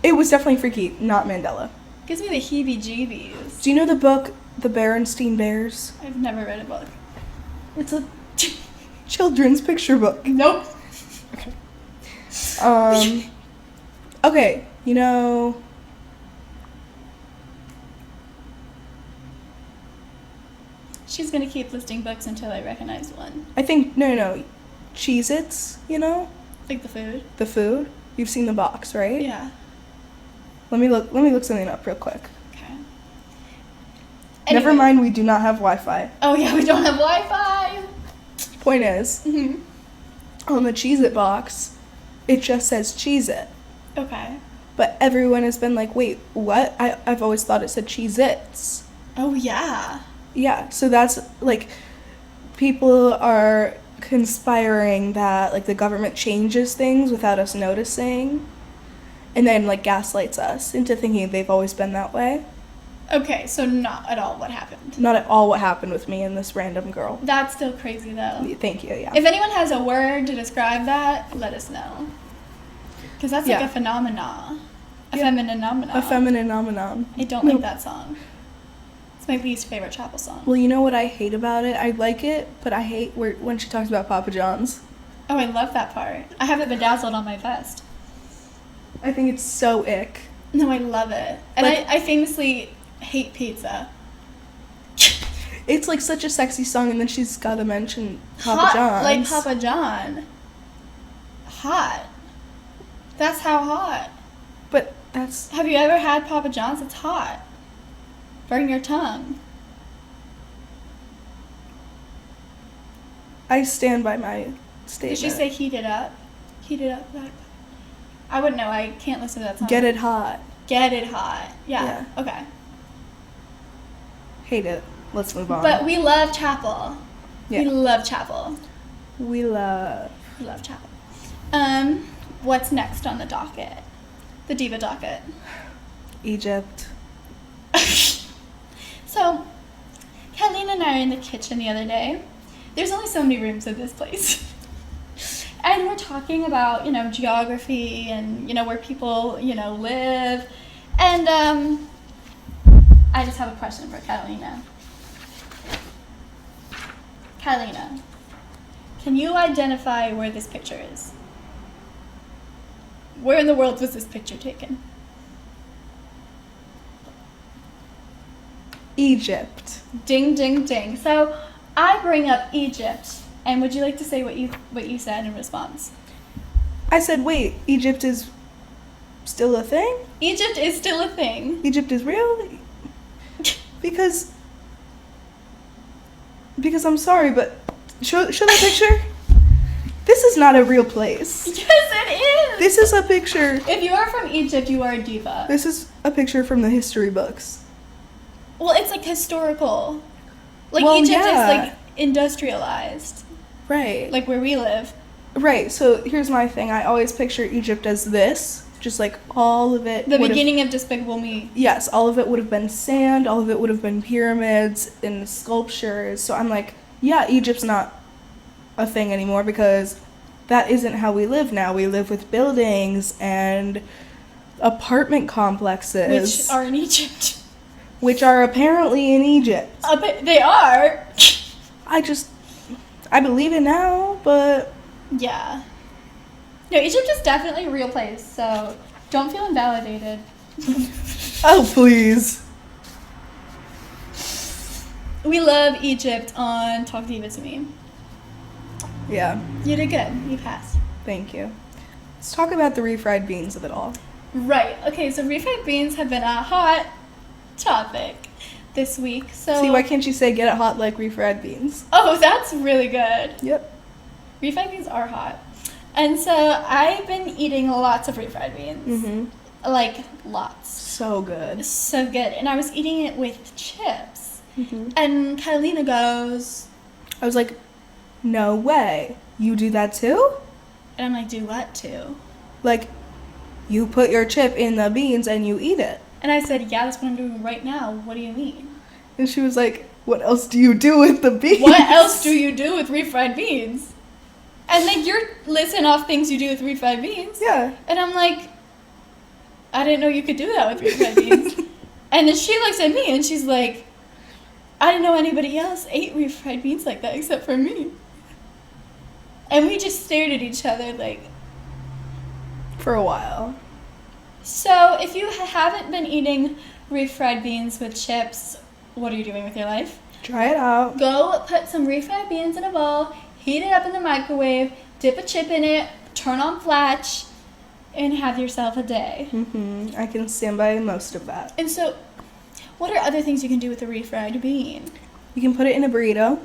B: It was definitely freaky, not Mandela.
A: Gives me the heebie-jeebies.
B: Do you know the book The Berenstain Bears?
A: I've never read a book.
B: It's a children's picture book.
A: Nope.
B: Okay. Okay,
A: She's gonna keep listing books until I recognize one.
B: I think, no, Cheez-Its,
A: Like the food?
B: The food. You've seen the box, right?
A: Yeah.
B: Let me look something up real quick.
A: Okay.
B: Never mind, we do not have Wi-Fi.
A: Oh yeah, we don't have Wi-Fi.
B: Point is, on the Cheez-It box, it just says Cheez-It.
A: Okay.
B: But everyone has been like, wait, what? I've always thought it said Cheez-Its.
A: Oh yeah.
B: Yeah, so that's, people are conspiring that, the government changes things without us noticing, and then, gaslights us into thinking they've always been that way.
A: Okay, so not at all what happened.
B: Not at all what happened with me and this random girl.
A: That's still crazy, though.
B: Thank you, yeah.
A: If anyone has a word to describe that, let us know. Because that's a phenomena. A feminine nomenon.
B: A feminine nomenon.
A: I don't like that song. It's my least favorite Chapel song.
B: Well, you know what I hate about it? I like it, but I hate when she talks about Papa John's.
A: Oh, I love that part. I have it bedazzled on my vest.
B: I think it's so ick.
A: No, I love it. And I famously hate pizza.
B: It's like such a sexy song, and then she's got to mention Papa
A: Hot,
B: John's.
A: like Papa John. Hot. That's how hot.
B: But that's...
A: Have you ever had Papa John's? It's hot. Burn your tongue.
B: I stand by my statement.
A: Did she say heat it up? Heat it up. I wouldn't know. I can't listen to that song.
B: Get it hot.
A: Get it hot. Yeah. Okay.
B: Hate it. Let's move on.
A: But we love Chapel.
B: Yeah.
A: We love Chapel.
B: We love
A: Chapel. What's next on the docket? The Diva docket.
B: Egypt.
A: So, Kathleen and I are in the kitchen the other day. There's only so many rooms in this place. And we're talking about, geography and, where people, live. And I just have a question for Catalina. Catalina, can you identify where this picture is? Where in the world was this picture taken?
B: Egypt.
A: Ding, ding, ding. So I bring up Egypt, and would you like to say what you said in response?
B: I said, wait, Egypt is still a thing?
A: Egypt is still a thing.
B: Egypt is real? Because I'm sorry, but show that picture. This is not a real place.
A: Yes, it is.
B: This is a picture.
A: If you are from Egypt, you are a diva.
B: This is a picture from the history books.
A: Well, it's like historical. Like
B: Well,
A: Egypt
B: yeah.
A: is like industrialized.
B: Right.
A: Like where we live.
B: Right. So here's my thing. I always picture Egypt as this, just like all of it.
A: The beginning of Despicable Me.
B: Yes, all of it would have been sand. All of it would have been pyramids and sculptures. So I'm like, yeah, Egypt's not a thing anymore because that isn't how we live now. We live with buildings and apartment complexes,
A: Which are in Egypt.
B: which are apparently in Egypt.
A: They are.
B: I believe it now, but
A: Yeah. No, Egypt is definitely a real place, so don't feel invalidated.
B: oh please.
A: We love Egypt on Talk Diva to Me.
B: Yeah,
A: You did good. You passed.
B: thank you. Let's talk about the refried beans of it all.
A: Right. Okay, so refried beans have been a hot topic this week. So
B: See, why can't you say get it hot like refried beans?
A: Oh, that's really good.
B: Yep.
A: Refried beans are hot. And so I've been eating lots of refried beans.
B: Mm-hmm.
A: Like, lots.
B: So good.
A: So good. And I was eating it with chips.
B: Mm-hmm.
A: And Catalina goes,
B: I was like, no way. You do that too?
A: and I'm like, do what to?
B: Like, you put your chip in the beans and you eat it.
A: And I said, yeah, that's what I'm doing right now. What do you mean?
B: And she was like, what else do you do with the beans?
A: What else do you do with refried beans? And like, you're listing off things you do with refried beans.
B: Yeah.
A: And I'm like, I didn't know you could do that with refried beans. And then she looks at me and she's like, I didn't know anybody else ate refried beans like that except for me. And we just stared at each other like.
B: For a while.
A: So if you haven't been eating refried beans with chips, what are you doing with your life?
B: Try it out.
A: Go put some refried beans in a bowl, heat it up in the microwave, dip a chip in it, turn on Flatch, and have yourself a day.
B: Mm-hmm. I can stand by most of that.
A: And so, what are other things you can do with a refried bean?
B: You can put it in a burrito.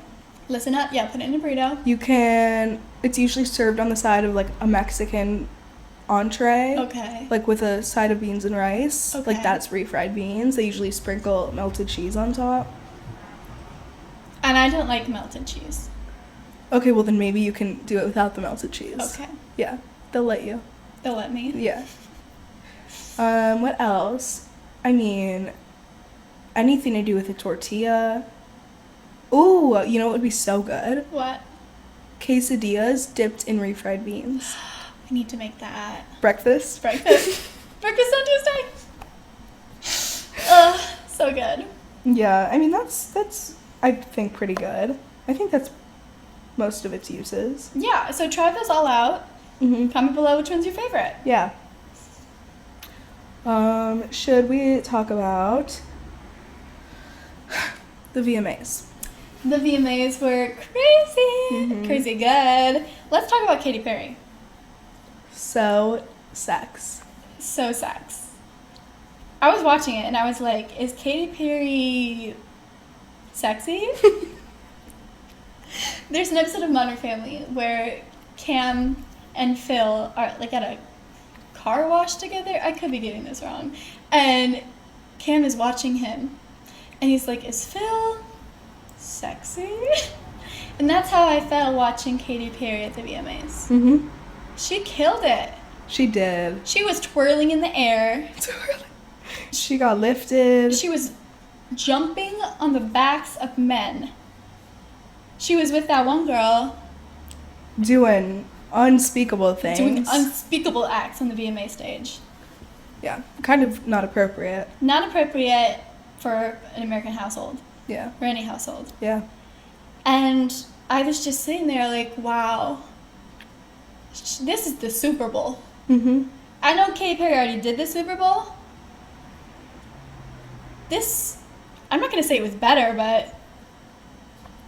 A: Listen up, yeah, put it in a burrito.
B: You can, it's usually served on the side of like a Mexican entree.
A: Okay.
B: Like with a side of beans and rice.
A: Okay.
B: Like that's refried beans. They usually sprinkle melted cheese on top.
A: And I don't like melted cheese.
B: Okay, well then maybe you can do it without the melted cheese.
A: Okay.
B: Yeah, they'll let you.
A: They'll let me.
B: Yeah. What else? I mean, anything to do with a tortilla. Ooh, you know what would be so good?
A: What?
B: Quesadillas dipped in refried beans.
A: I need to make that.
B: Breakfast.
A: Breakfast. Breakfast on Tuesday. Ugh, so good.
B: Yeah, I mean that's I think pretty good. I think that's most of its uses.
A: Yeah, so try this all out.
B: Mm-hmm.
A: Comment below which one's your favorite.
B: Yeah. Should we talk about The VMAs.
A: The VMAs were crazy. Crazy good. Let's talk about Katy Perry.
B: So sex.
A: So sex. I was watching it and I was like, is Katy Perry sexy? There's an episode of Modern Family where Cam and Phil are like at a car wash together. I could be getting this wrong. And Cam is watching him and he's like, is Phil sexy? And that's how I felt watching Katy Perry at the VMAs. She killed it.
B: She did.
A: She was twirling in the air.
B: She got lifted.
A: She was jumping on the backs of men. She was with that one girl.
B: Doing unspeakable things.
A: Doing unspeakable acts on the VMA stage.
B: Yeah. Kind of not appropriate.
A: Not appropriate for an American household.
B: Yeah.
A: Or any household.
B: Yeah.
A: And I was just sitting there like, wow. This is the Super Bowl. I know Katy Perry already did the Super Bowl. This, I'm not going to say it was better, but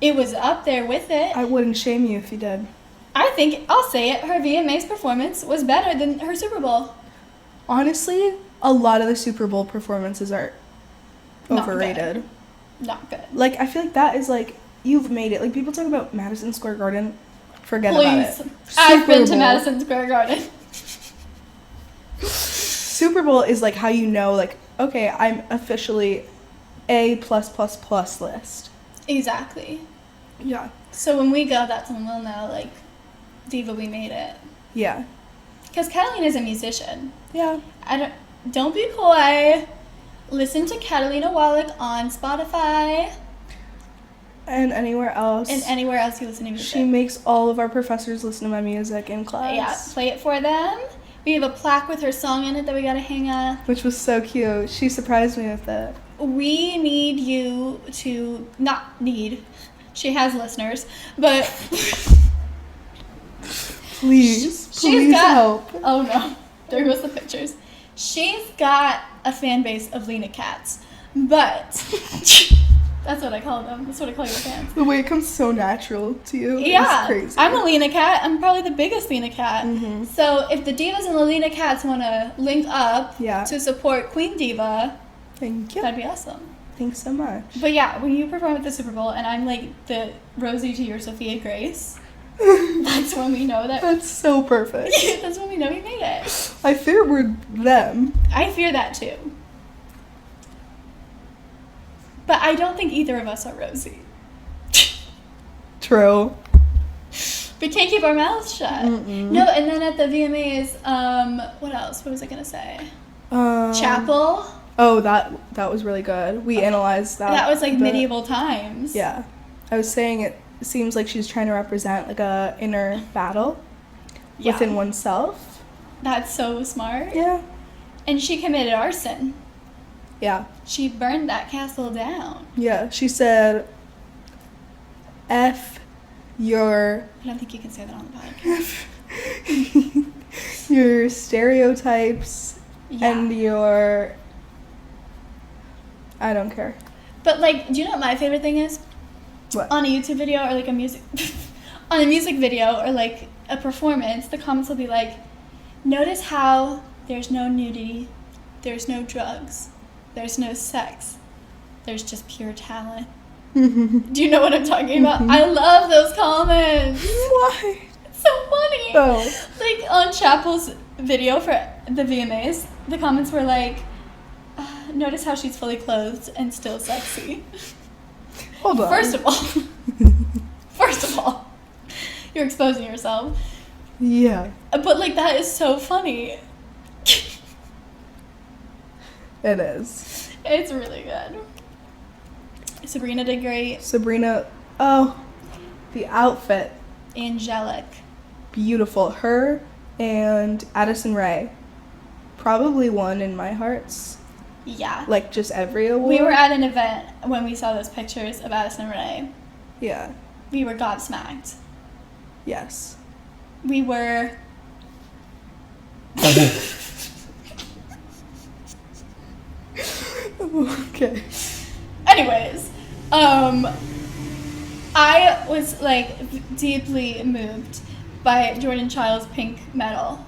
A: it was up there with it.
B: I wouldn't shame you if you did.
A: I think, I'll say it, her VMA's performance was better than her Super Bowl.
B: Honestly, a lot of the Super Bowl performances are overrated.
A: Not good.
B: Like, I feel like that is like, you've made it. Like, people talk about Madison Square Garden. Forget about it.
A: I've been to Madison Square Garden.
B: Super Bowl is like how you know, like, okay, I'm officially A+++ list.
A: Exactly.
B: Yeah.
A: So when we go, that's when we'll know, like, Diva, we made it.
B: Yeah.
A: Because Catalina's a musician.
B: Yeah.
A: Don't be coy. Listen to Catalina Wallach on Spotify.
B: And anywhere else.
A: And anywhere else you listen to music.
B: She makes all of our professors listen to my music in class.
A: Yeah, play it for them. We have a plaque with her song in it that we gotta hang up.
B: Which was so cute. She surprised me with it.
A: We need you to, not need, she has listeners, but
B: please help.
A: Oh no, there goes the pictures. She's got a fan base of Lena Cats, but that's what I call them. That's what I call your fans.
B: The way it comes so natural to you
A: Yeah,
B: is crazy.
A: I'm a Lena Cat. I'm probably the biggest Lena Cat. So if the Divas and the Lena Cats want to link up to support Queen Diva,
B: thank you.
A: That'd be awesome.
B: Thanks so much.
A: But yeah, when you perform at the Super Bowl and I'm like the Rosie to your Sophia Grace, that's when we know that.
B: That's so perfect.
A: That's when we know we made it.
B: I fear we're them.
A: I fear that too. But I don't think either of us are Rosie.
B: True.
A: We can't keep our mouths shut. No, and then at the VMAs, what else? What was I gonna say? Chapel.
B: Oh, that was really good. We analyzed that.
A: That was like medieval times.
B: Yeah. I was saying it seems like she's trying to represent like a inner battle within oneself.
A: That's so smart.
B: Yeah.
A: And she committed arson.
B: Yeah.
A: She burned that castle down.
B: Yeah. She said, F your...
A: I don't think you can say that on the podcast.
B: Your stereotypes and your... I don't care.
A: But like, do you know what my favorite thing is?
B: What?
A: On a YouTube video or like a music... on a music video or like a performance, the comments will be like, notice how there's no nudity, there's no drugs, there's no sex, there's just pure talent. Do you know what I'm talking about? I love those comments.
B: Why?
A: It's so funny.
B: Oh.
A: Like on Chapel's video for the VMAs, the comments were like, notice how she's fully clothed and still sexy.
B: Hold on.
A: First of all, you're exposing yourself.
B: Yeah.
A: But like that is so funny.
B: It is.
A: It's really good. Sabrina did great.
B: Sabrina, oh, the outfit.
A: Angelic.
B: Beautiful. Her and Addison Rae probably won in my hearts.
A: Yeah.
B: Like just every award.
A: We were at an event when we saw those pictures of Addison Rae.
B: Yeah.
A: We were gobsmacked.
B: Yes.
A: We were...
B: Okay.
A: Anyways, I was like deeply moved by Jordan Child's Pink Metal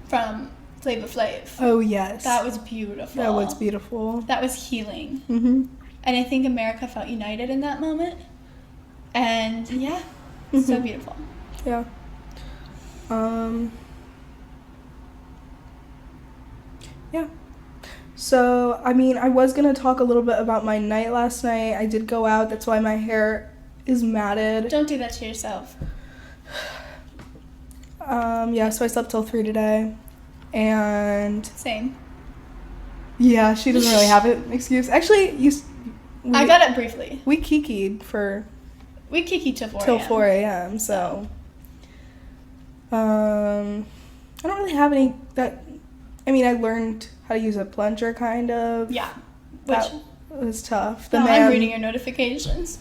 A: from Flavor Flav.
B: Oh, yes.
A: That was beautiful.
B: That was beautiful.
A: That was healing.
B: Mm-hmm.
A: And I think America felt united in that moment. And yeah, so beautiful.
B: Yeah. Yeah. So, I mean, I was going to talk a little bit about my night last night. I did go out. That's why my hair is matted.
A: Don't do that to yourself.
B: Yeah, so I slept till 3 today. And...
A: Same.
B: Yeah, she doesn't really have an excuse. Actually,
A: I got up briefly.
B: We kikied
A: till 4 a.m.
B: Till 4 a.m., so... I don't really have any that... I mean, I learned how to use a plunger, kind of.
A: Yeah.
B: That was tough.
A: I'm reading your notifications.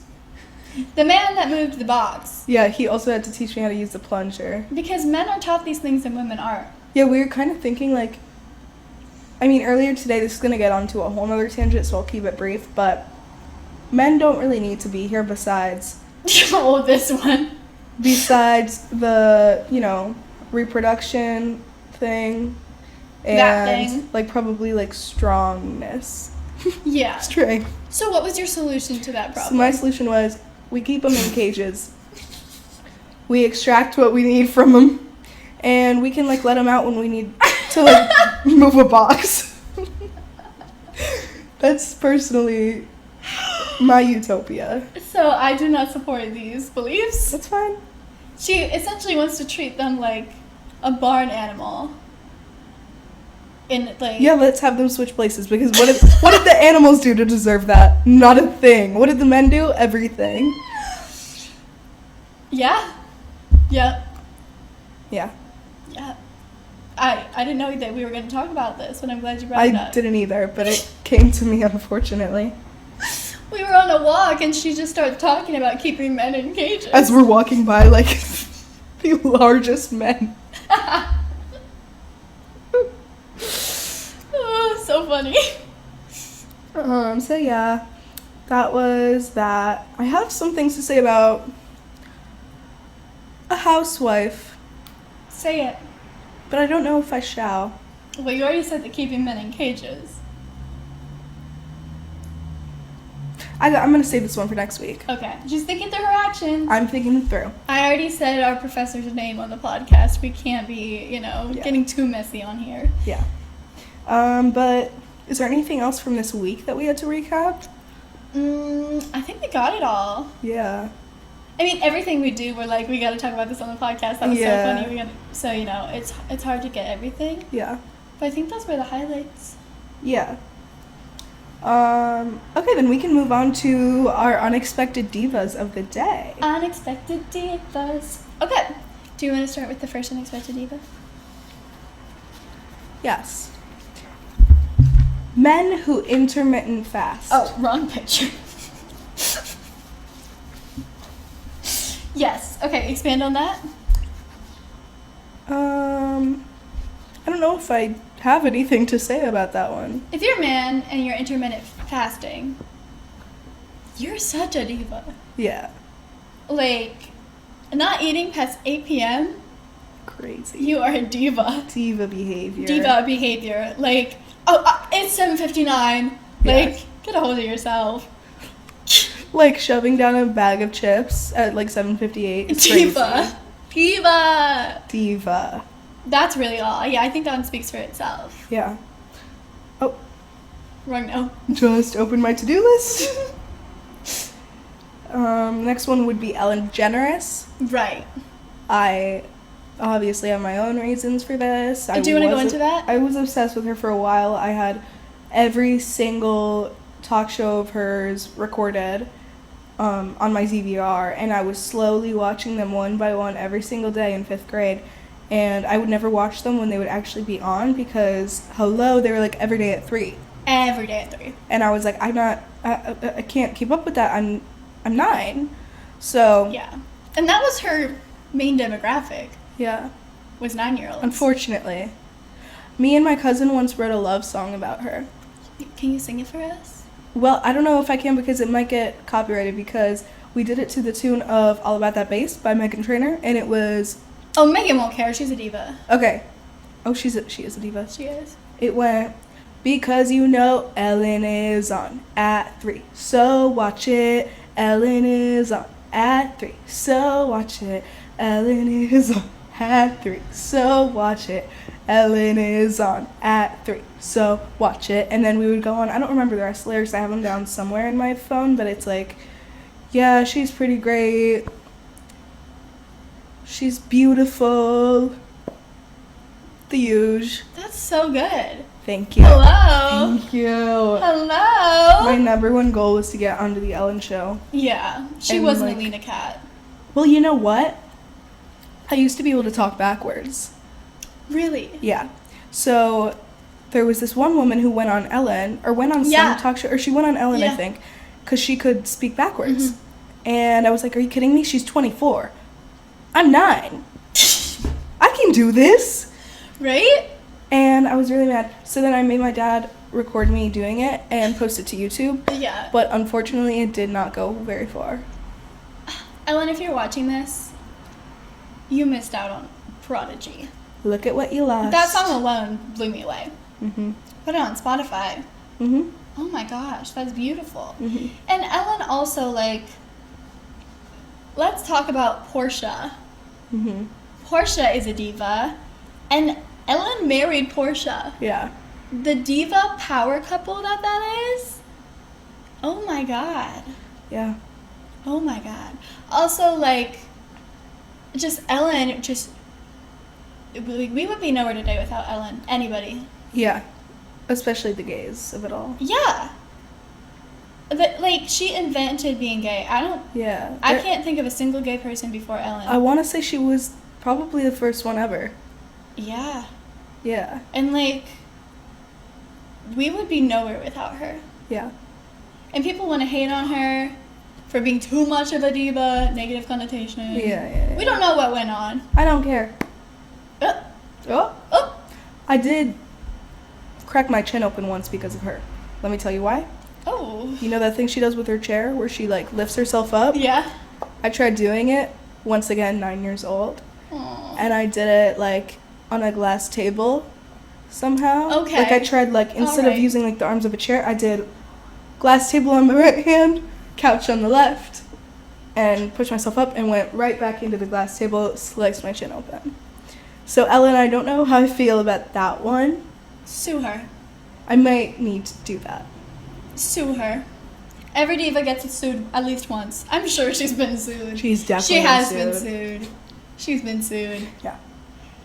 A: The man that moved the box.
B: Yeah, he also had to teach me how to use the plunger.
A: Because men are taught these things and women aren't.
B: Yeah, we were kind of thinking, like... I mean, earlier today, this is going to get onto a whole other tangent, so I'll keep it brief, but... Men don't really need to be here besides...
A: Oh, this one.
B: Besides the, reproduction thing. And,
A: that thing.
B: like, probably, like, strongness.
A: Yeah.
B: Strength.
A: So what was your solution to that problem?
B: So my solution was, we keep them in cages. We extract what we need from them. And we can, like, let them out when we need to, like, move a box. That's personally my utopia.
A: So I do not support these beliefs.
B: That's fine.
A: She essentially wants to treat them like a barn animal.
B: Yeah, let's have them switch places, because what did the animals do to deserve that? Not a thing. What did the men do? Everything.
A: Yeah. Yeah.
B: Yeah.
A: Yeah. I didn't know that we were going to talk about this, but I'm glad you brought it up.
B: I didn't either, but it came to me, unfortunately.
A: We were on a walk, and she just started talking about keeping men in cages.
B: As we're walking by, like, the largest men.
A: Oh, so funny.
B: So yeah, that was that. I have some things to say about a housewife.
A: Say it.
B: But I don't know if I shall.
A: Well, you already said that keeping men in cages.
B: I'm going to save this one for next week.
A: Okay. She's thinking through her actions.
B: I'm thinking it through.
A: I already said our professor's name on the podcast. We can't be, getting too messy on here.
B: Yeah. But is there anything else from this week that we had to recap?
A: I think we got it all.
B: Yeah.
A: I mean, everything we do, we're like, we got to talk about this on the podcast. That was so funny. So, it's hard to get everything.
B: Yeah.
A: But I think those were the highlights.
B: Yeah. Okay, then we can move on to our unexpected divas of the day.
A: Unexpected divas. Okay. Do you want to start with the first unexpected diva?
B: Yes. Men who intermittent fast.
A: Oh, wrong picture. Yes. Okay, expand on that.
B: I don't know if I have anything to say about that one.
A: If you're a man and you're intermittent fasting, you're such a diva.
B: Yeah.
A: Like, not eating past 8 p.m.
B: Crazy.
A: You are a diva.
B: Diva behavior.
A: Diva behavior. Like, it's 7:59. Like, get a hold of yourself.
B: Like shoving down a bag of chips at like 7:58.
A: Diva. Diva.
B: Diva.
A: That's really all. Yeah, I think that one speaks for itself.
B: Yeah. Oh.
A: Wrong no.
B: Just opened my to-do list. Next one would be Ellen DeGeneres.
A: Right.
B: I obviously have my own reasons for this.
A: Do you want to go into that?
B: I was obsessed with her for a while. I had every single talk show of hers recorded on my DVR, and I was slowly watching them one by one every single day in 5th grade. And I would never watch them when they would actually be on because, they were like every day at 3.
A: Every day at 3.
B: And I was like, I can't keep up with that. I'm 9. So.
A: Yeah. And that was her main demographic.
B: Yeah.
A: Was 9-year-olds.
B: Unfortunately. Me and my cousin once wrote a love song about her.
A: Can you sing it for us?
B: Well, I don't know if I can because it might get copyrighted because we did it to the tune of All About That Bass by Meghan Trainor, and it was...
A: Oh, Megan won't care. She's a diva.
B: Okay. Oh, she is a diva.
A: She is.
B: It went, because you know Ellen is on at 3, so watch it. Ellen is on at 3, so watch it. Ellen is on at 3, so watch it. Ellen is on at 3, so watch it. And then we would go on. I don't remember the rest of the lyrics. I have them down somewhere in my phone, but it's like, yeah, she's pretty great. She's beautiful. The huge.
A: That's so good.
B: Thank you.
A: Hello.
B: Thank you.
A: Hello.
B: My number one goal was to get onto the Ellen show.
A: Yeah. She
B: And,
A: wasn't
B: like,
A: Alina Cat.
B: Well, you know what? I used to be able to talk backwards.
A: Really?
B: Yeah. So there was this one woman who went on Ellen, or went on some talk show, or she went on Ellen, I think, because she could speak backwards.
A: Mm-hmm.
B: And I was like, are you kidding me? She's 24. I'm 9. I can do this.
A: Right?
B: And I was really mad. So then I made my dad record me doing it and post it to YouTube.
A: Yeah.
B: But unfortunately, it did not go very far.
A: Ellen, if you're watching this, you missed out on Prodigy.
B: Look at what you lost.
A: That song alone blew me away.
B: Mm-hmm.
A: Put it on Spotify.
B: Mm-hmm.
A: Oh my gosh, that's beautiful.
B: Mm-hmm.
A: And Ellen also, like, let's talk about Portia.
B: Mm-hmm.
A: Portia is a diva, and Ellen married Portia.
B: Yeah.
A: The diva power couple that is. Oh my god.
B: Yeah.
A: Oh my god. Also, like, just Ellen, just, we would be nowhere today without Ellen. Anybody.
B: Yeah. Especially the gays of it all.
A: Yeah. But, like, she invented being gay.
B: Yeah.
A: I can't think of a single gay person before Ellen.
B: I want to say she was probably the first one ever.
A: Yeah.
B: Yeah.
A: And, like, we would be nowhere without her.
B: Yeah.
A: And people want to hate on her for being too much of a diva, negative connotation.
B: Yeah.
A: We don't know what went on.
B: I don't care. Oh. I did crack my chin open once because of her. Let me tell you why.
A: Oh.
B: You know that thing she does with her chair where she, like, lifts herself up?
A: Yeah.
B: I tried doing it, once again, 9 years old.
A: Aww.
B: And I did it, like, on a glass table somehow.
A: Okay.
B: Like, I tried, like, instead
A: Alright.
B: of using, like, the arms of a chair, I did glass table on my right hand, couch on the left, and pushed myself up and went right back into the glass table, sliced my chin open. So, Ellen, I don't know how I feel about that one.
A: Sue her.
B: I might need to do that.
A: Sue her. Every diva gets sued at least once. I'm sure she's been sued.
B: She's definitely
A: She has
B: sued.
A: been sued. She's been sued.
B: Yeah.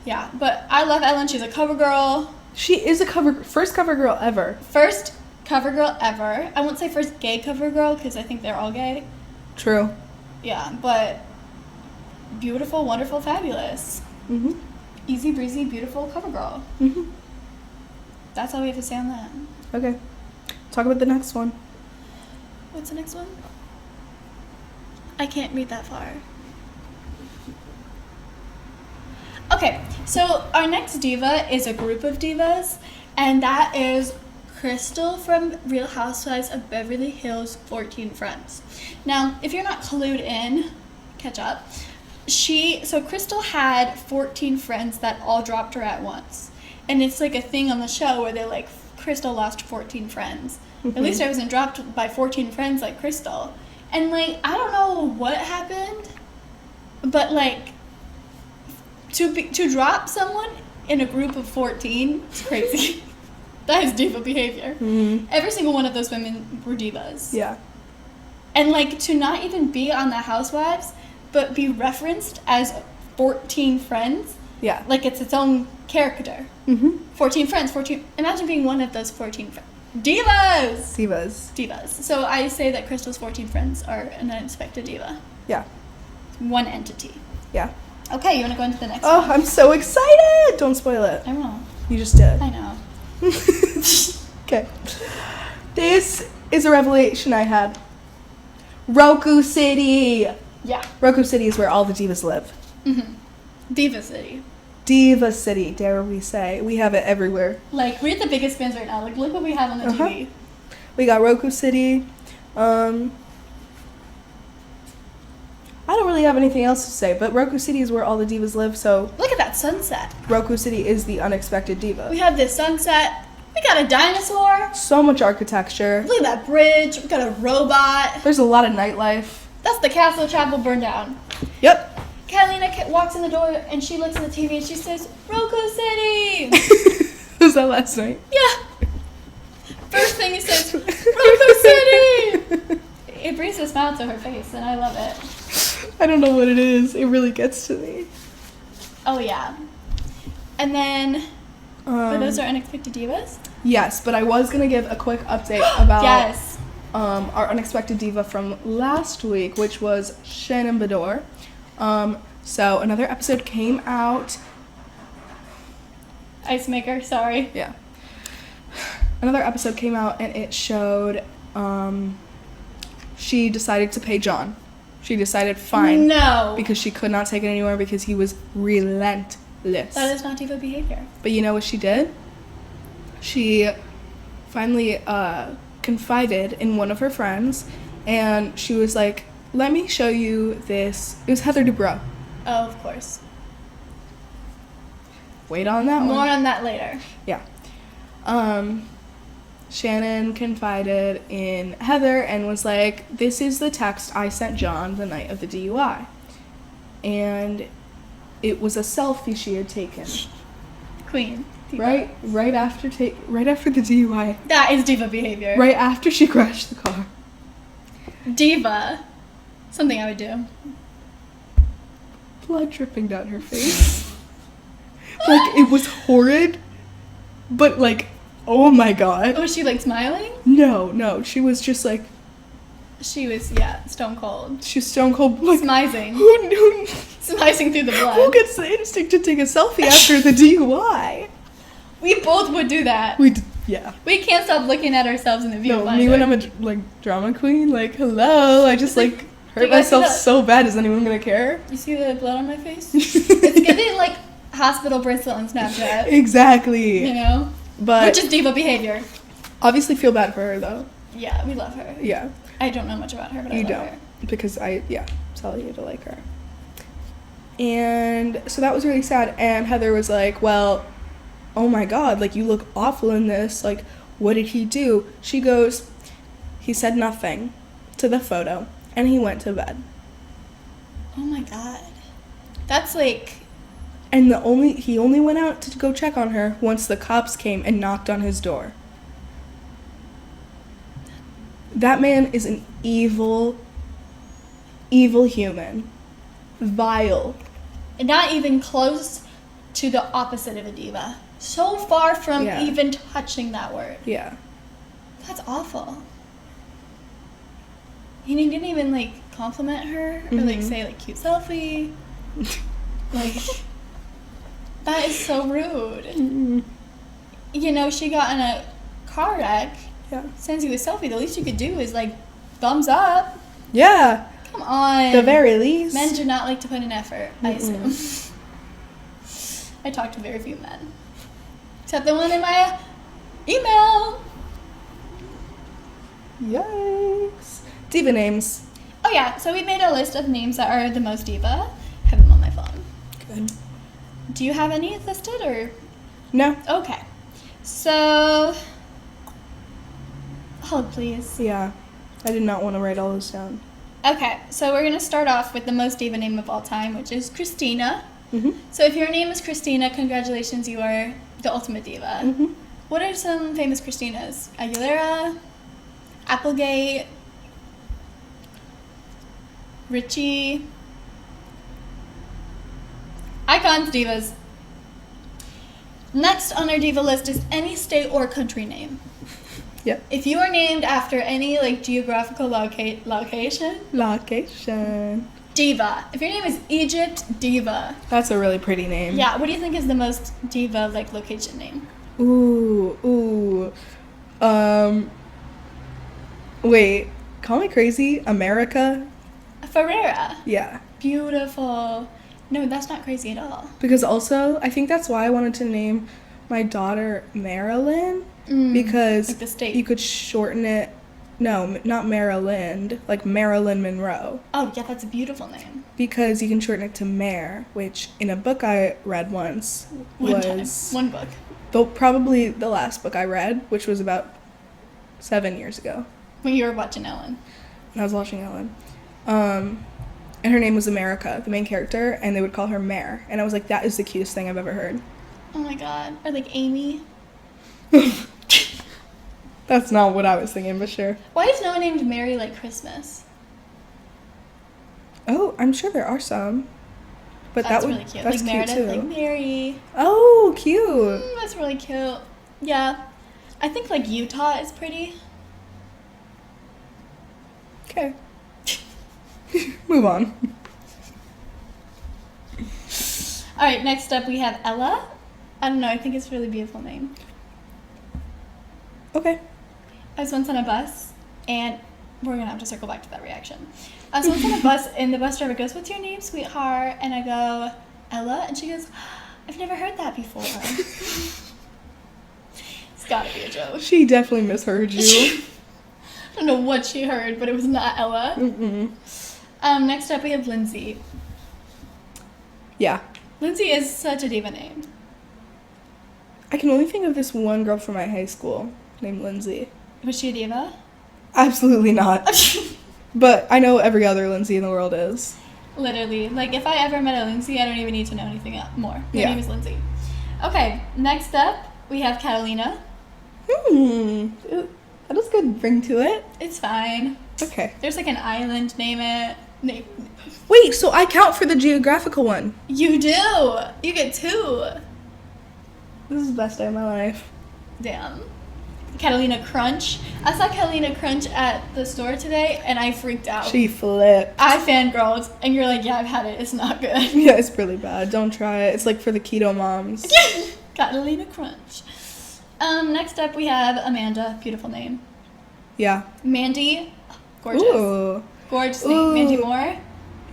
A: Yeah, but I love Ellen. She's a cover girl.
B: She is first cover girl ever.
A: First cover girl ever. I won't say first gay cover girl because I think they're all gay.
B: True.
A: Yeah, but beautiful, wonderful, fabulous.
B: Mm-hmm.
A: Easy breezy, beautiful cover girl.
B: Mm-hmm.
A: That's all we have to say on that.
B: Okay. Talk about the next one.
A: What's the next one? I can't read that far. Okay, so our next diva is a group of divas, and that is Crystal from Real Housewives of Beverly Hills 14 Friends. Now, if you're not clued in, catch up. So Crystal had 14 friends that all dropped her at once. And it's like a thing on the show where they're like, Crystal lost 14 friends.
B: Mm-hmm.
A: At least I wasn't dropped by 14 friends like Crystal. And, like, I don't know what happened, but, like, to drop someone in a group of 14 is crazy. That is diva behavior.
B: Mm-hmm.
A: Every single one of those women were divas.
B: Yeah.
A: And, like, to not even be on the Housewives, but be referenced as 14 friends,
B: Yeah.
A: like it's its own character.
B: Mm-hmm.
A: 14 friends, 14. Imagine being one of those 14 friends. Divas!
B: Divas.
A: So I say that Crystal's 14 friends are an unexpected diva.
B: Yeah.
A: One entity.
B: Yeah.
A: Okay, you want to go into the next
B: Oh,
A: one?
B: I'm so excited! Don't spoil it.
A: I won't.
B: You just did.
A: I know.
B: Okay. This is a revelation I had. Roku City!
A: Yeah.
B: Roku City is where all the divas live.
A: Mm-hmm. Diva City.
B: Diva City, dare we say. We have it everywhere.
A: Like, we're the biggest fans right now. Like, look what we have on the TV.
B: We got Roku City. I don't really have anything else to say, but Roku City is where all the divas live, so
A: Look at that sunset.
B: Roku City is the unexpected diva.
A: We have this sunset. We got a dinosaur.
B: So much architecture.
A: Look at that bridge. We got a robot.
B: There's a lot of nightlife.
A: That's the castle chapel burned down.
B: Yep.
A: Catalina walks in the door and she looks at the TV and she says, Roku City!
B: Was that last night?
A: Yeah. First thing it says, Roku City! It brings a smile to her face and I love it.
B: I don't know what it is. It really gets to me.
A: Oh yeah. And then, but those are unexpected divas?
B: Yes, but I was going to give a quick update about
A: Yes.
B: Our unexpected diva from last week, which was Shannon Bedore. So another episode came out.
A: Ice maker, sorry.
B: Yeah. Another episode came out and it showed she decided to pay John. She decided fine.
A: No.
B: Because she could not take it anymore because he was relentless.
A: That is not diva behavior.
B: But you know what she did? She finally confided in one of her friends and she was like, let me show you this. It was Heather Dubrow.
A: Oh, of course.
B: Wait on that
A: More
B: one.
A: on that later.
B: Yeah. Shannon confided in Heather and was like, this is the text I sent John the night of the DUI. And it was a selfie she had taken.
A: Queen. Diva.
B: Right after the DUI.
A: That is diva behavior.
B: Right after she crashed the car.
A: Diva. Something I would do.
B: Blood dripping down her face. Like, it was horrid. But, like, oh my god.
A: Was she like smiling?
B: No. She was just like,
A: She was, yeah, stone cold.
B: she's stone cold. Like,
A: Smizing.
B: who
A: Smizing through the blood.
B: Who gets the instinct to take a selfie after the DUI?
A: We both would do that.
B: Yeah.
A: We can't stop looking at ourselves in the viewfinder.
B: No, me when I'm a, drama queen, like, hello, I just, hurt
A: you guys see
B: myself
A: that?
B: so bad, is anyone gonna care?
A: You see the blood on my face? It's giving, like, hospital bracelet on Snapchat.
B: Exactly.
A: You know?
B: But
A: Which is diva behavior.
B: obviously feel bad for her, though.
A: Yeah, we love her.
B: Yeah.
A: I don't know much about her, but I
B: You
A: love
B: don't.
A: her.
B: Because tell you to like her. And so that was really sad. And Heather was like, well, oh my god, like, you look awful in this. Like, what did he do? She goes, he said nothing to the photo, and he went to bed.
A: Oh my god. That's like...
B: And he only went out to go check on her once the cops came and knocked on his door. That man is an evil human. Vile.
A: Not even close to the opposite of a diva. So far from
B: Yeah.
A: even touching that word.
B: Yeah.
A: That's awful. And he didn't even, like, compliment her or, like,
B: Mhm.
A: say, like, cute selfie. Like, that is so rude.
B: Mm.
A: You know, she got in a car wreck,
B: Yeah.
A: sends you a selfie. The least you could do is, like, thumbs up.
B: Yeah.
A: Come on.
B: The very least.
A: Men do not like to put in effort, I
B: Mm-mm.
A: assume. I talk to very few men. Except the one in my email.
B: Yikes. Diva names.
A: Oh yeah, so we made a list of names that are the most diva. I have them on my phone.
B: Good.
A: Do you have any listed or?
B: No.
A: Okay. So, hold please.
B: Yeah. I did not want to write all this down.
A: Okay, so we're gonna start off with the most diva name of all time, which is Christina.
B: Mm-hmm.
A: So if your name is Christina, congratulations, you are the ultimate diva.
B: Mm-hmm.
A: What are some famous Christinas? Aguilera, Applegate, Richie. Icons, divas. Next on our diva list is any state or country name.
B: Yep.
A: If you are named after any like geographical location, diva. If your name is Egypt, diva.
B: That's a really pretty name.
A: Yeah, what do you think is the most diva like location name?
B: Ooh. Wait. Call me crazy. America?
A: Ferrera.
B: Yeah.
A: Beautiful. No, that's not crazy at all.
B: Because also, I think that's why I wanted to name my daughter Marilyn
A: Like
B: because
A: the state.
B: you could shorten it. No, not Maryland, like Marilyn Monroe.
A: Oh, yeah, that's a beautiful name.
B: Because you can shorten it to Mare, which in a book I read once was
A: One book.
B: Probably the last book I read, which was about 7 years ago.
A: When you were watching Ellen.
B: When I was watching Ellen. And her name was America, the main character, and they would call her Mare. And I was like, that is the cutest thing I've ever heard.
A: Oh my god. Or like Amy.
B: That's not what I was thinking, but sure.
A: Why is no one named Mary like Christmas?
B: Oh, I'm sure there are some. But
A: That's really cute.
B: That's
A: like
B: cute
A: Meredith,
B: too.
A: like Mary.
B: Oh, cute.
A: That's really cute. Yeah. I think like Utah is pretty.
B: Okay. Move on.
A: Alright, next up we have Ella. I don't know, I think it's a really beautiful name.
B: Okay.
A: I was once on a bus, and we're gonna have to circle back to that reaction. I was once on a bus, and the bus driver goes, "What's your name, sweetheart?" And I go, "Ella," and she goes, "I've never heard that before." It's gotta be a joke.
B: She definitely misheard you.
A: I don't know what she heard, but it was not Ella.
B: Mm-mm.
A: Next up we have Lindsay.
B: Yeah.
A: Lindsay is such a diva name.
B: I can only think of this one girl from my high school named Lindsay.
A: Was she a diva?
B: Absolutely not. But I know every other Lindsay in the world is.
A: Literally. Like, if I ever met a Lindsay, I don't even need to know anything more. Her
B: Yeah.
A: name is Lindsay. Okay, next up, we have Catalina.
B: That is a good ring to it.
A: It's fine.
B: Okay.
A: There's like an island, name it.
B: Wait, so I count for the geographical one.
A: You do! You get 2.
B: This is the best day of my life.
A: Damn. Catalina Crunch. I saw Catalina Crunch at the store today, and I freaked out.
B: She flipped.
A: I fangirled, and you're like, yeah, I've had it. It's not good.
B: Yeah, it's really bad. Don't try it. It's like for the keto moms.
A: Catalina Crunch. Next up, we have Amanda. Beautiful name.
B: Yeah.
A: Mandy. Gorgeous.
B: Ooh.
A: Gorgeous name. Mandy Moore.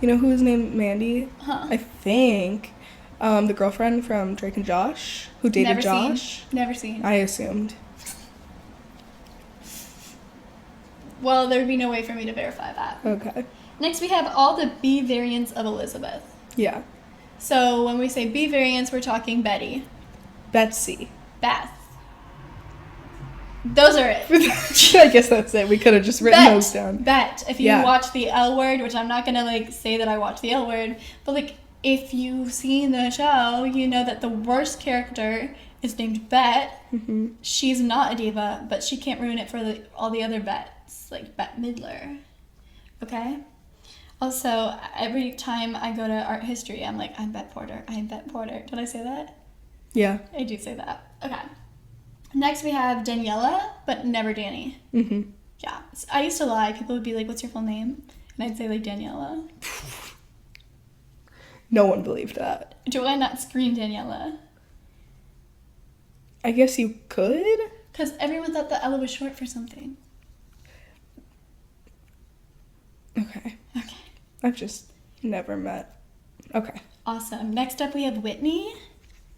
B: You know who's named Mandy?
A: Huh.
B: I think. The girlfriend from Drake and Josh, who dated
A: Never
B: Josh.
A: Never seen.
B: I assumed.
A: Well, there would be no way for me to verify that.
B: Okay.
A: Next, we have all the B variants of Elizabeth.
B: Yeah.
A: So when we say B variants, we're talking Betty,
B: Betsy.
A: Beth. Those are it.
B: I guess that's it. We could have just written those down.
A: Bet. If you
B: Yeah.
A: watch the L Word, which I'm not gonna like say that I watch the L Word, but like if you've seen the show, you know that the worst character is named Bet.
B: Mm-hmm.
A: She's not a diva, but she can't ruin it for all the other Bets, like Bette Midler. Okay? Also, every time I go to art history, I'm like, I'm Bette Porter. I'm Bette Porter. Did I say that?
B: Yeah.
A: I do say that. Okay. Next, we have Daniela, but never Danny.
B: Mm-hmm.
A: Yeah. I used to lie. People would be like, what's your full name? And I'd say, like, Daniela.
B: No one believed that.
A: Do I not scream Daniela?
B: I guess you could.
A: Because everyone thought that Ella was short for something.
B: Okay.
A: Okay.
B: I've just never met. Okay.
A: Awesome. Next up, we have Whitney.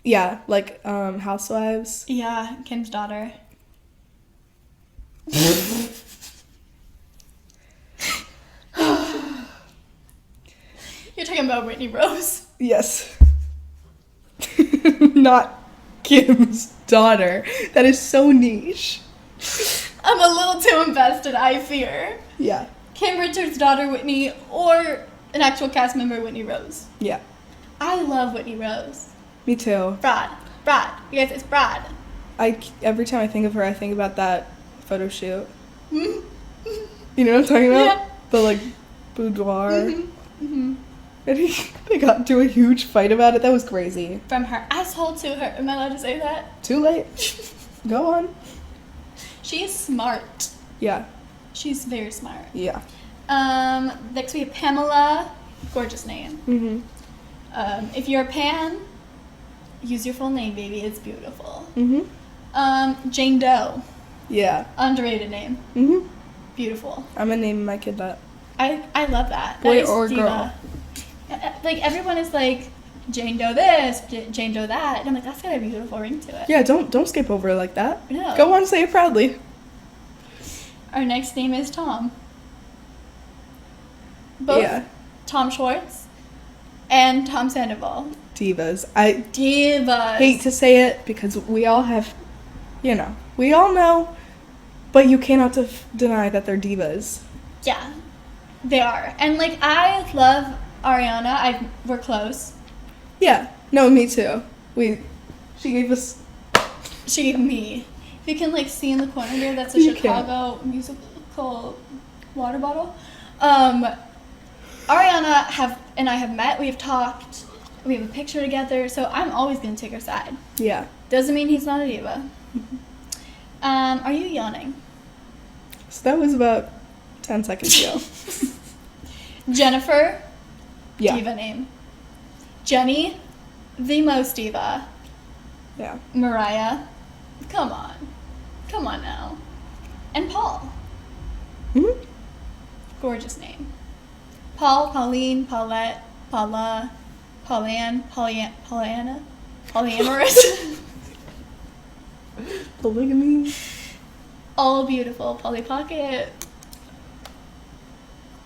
B: Yeah, like Housewives.
A: Yeah, Kim's daughter. You're talking about Whitney Rose.
B: Yes. Not Kim's daughter. That is so niche.
A: I'm a little too invested, I fear.
B: Yeah.
A: Kim Richards' daughter, Whitney, or an actual cast member, Whitney Rose.
B: Yeah.
A: I love Whitney Rose.
B: Me too.
A: Brad. You guys, it's Brad.
B: Every time I think of her, I think about that photo shoot.
A: Mm-hmm.
B: You know what I'm talking about?
A: Yeah.
B: The like boudoir.
A: Mm-hmm. Mm-hmm. From her asshole to her. Am I allowed to say that?
B: Too late. Go on.
A: She is smart.
B: Yeah.
A: She's very smart.
B: Yeah.
A: Next we have Pamela. Gorgeous name.
B: Mm-hmm.
A: If you're a Pan, use your full name, baby. It's beautiful.
B: Mm-hmm.
A: Jane Doe.
B: Yeah.
A: Underrated name.
B: Mm-hmm.
A: Beautiful.
B: I'm gonna name my kid that.
A: I love that.
B: Boy
A: That is
B: or
A: Diva.
B: girl.
A: Like, everyone is like, Jane Doe this, Jane Doe that. And I'm like, that's got a beautiful ring to it.
B: Yeah, don't skip over it like that.
A: No.
B: Go on, say it proudly.
A: Our next name is Tom. Both
B: Yeah.
A: Tom Schwartz and Tom Sandoval.
B: Divas. I
A: Divas.
B: hate to say it because we all have, we all know, but you cannot deny that they're divas.
A: Yeah, they are. And, like, I love Ariana. We're close.
B: Yeah. No, me too. She gave us...
A: She gave me. If you can, like, see in the corner there, that's a
B: You
A: Chicago musical water bottle. Ariana and I have met. We've talked. We have a picture together. So I'm always going to take her side.
B: Yeah.
A: Doesn't mean he's not a diva. Are you yawning?
B: So that was about 10 seconds ago.
A: Jennifer.
B: Yeah.
A: Diva name. Jenny. The most diva.
B: Yeah.
A: Mariah. Come on. Come on now. And Paul.
B: Mm-hmm.
A: Gorgeous name. Paul, Pauline, Paulette, Paula, Paulanne, Pollyanna, polyamorous.
B: Polygamy.
A: All beautiful. Polly Pocket.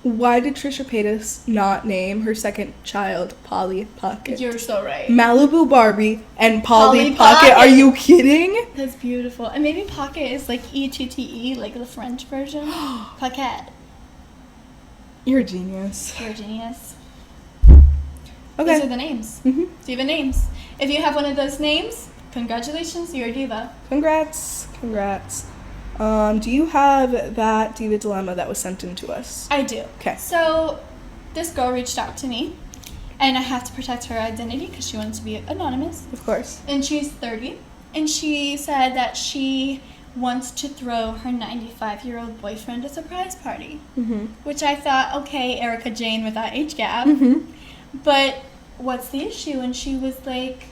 B: Why did Trisha Paytas not name her second child Polly Pocket?
A: You're so right.
B: Malibu Barbie and Polly
A: Polly
B: Pocket.
A: Pocket.
B: Are you kidding?
A: That's beautiful. And maybe Pocket is like E-T-T-E, like the French version. Pocket.
B: You're a genius.
A: You're a genius.
B: Okay.
A: These are the names.
B: Mm-hmm.
A: Diva names. If you have one of those names, congratulations, you're a diva.
B: Congrats. Do you have that diva dilemma that was sent in to us?
A: I do.
B: Okay.
A: So, this girl reached out to me, and I have to protect her identity because she wanted to be anonymous.
B: Of course.
A: And she's 30, and she said that she wants to throw her 95-year-old boyfriend a surprise party.
B: Mm-hmm.
A: Which I thought, okay, Erica Jane with that age gap.
B: Mm-hmm.
A: But what's the issue? And she was like,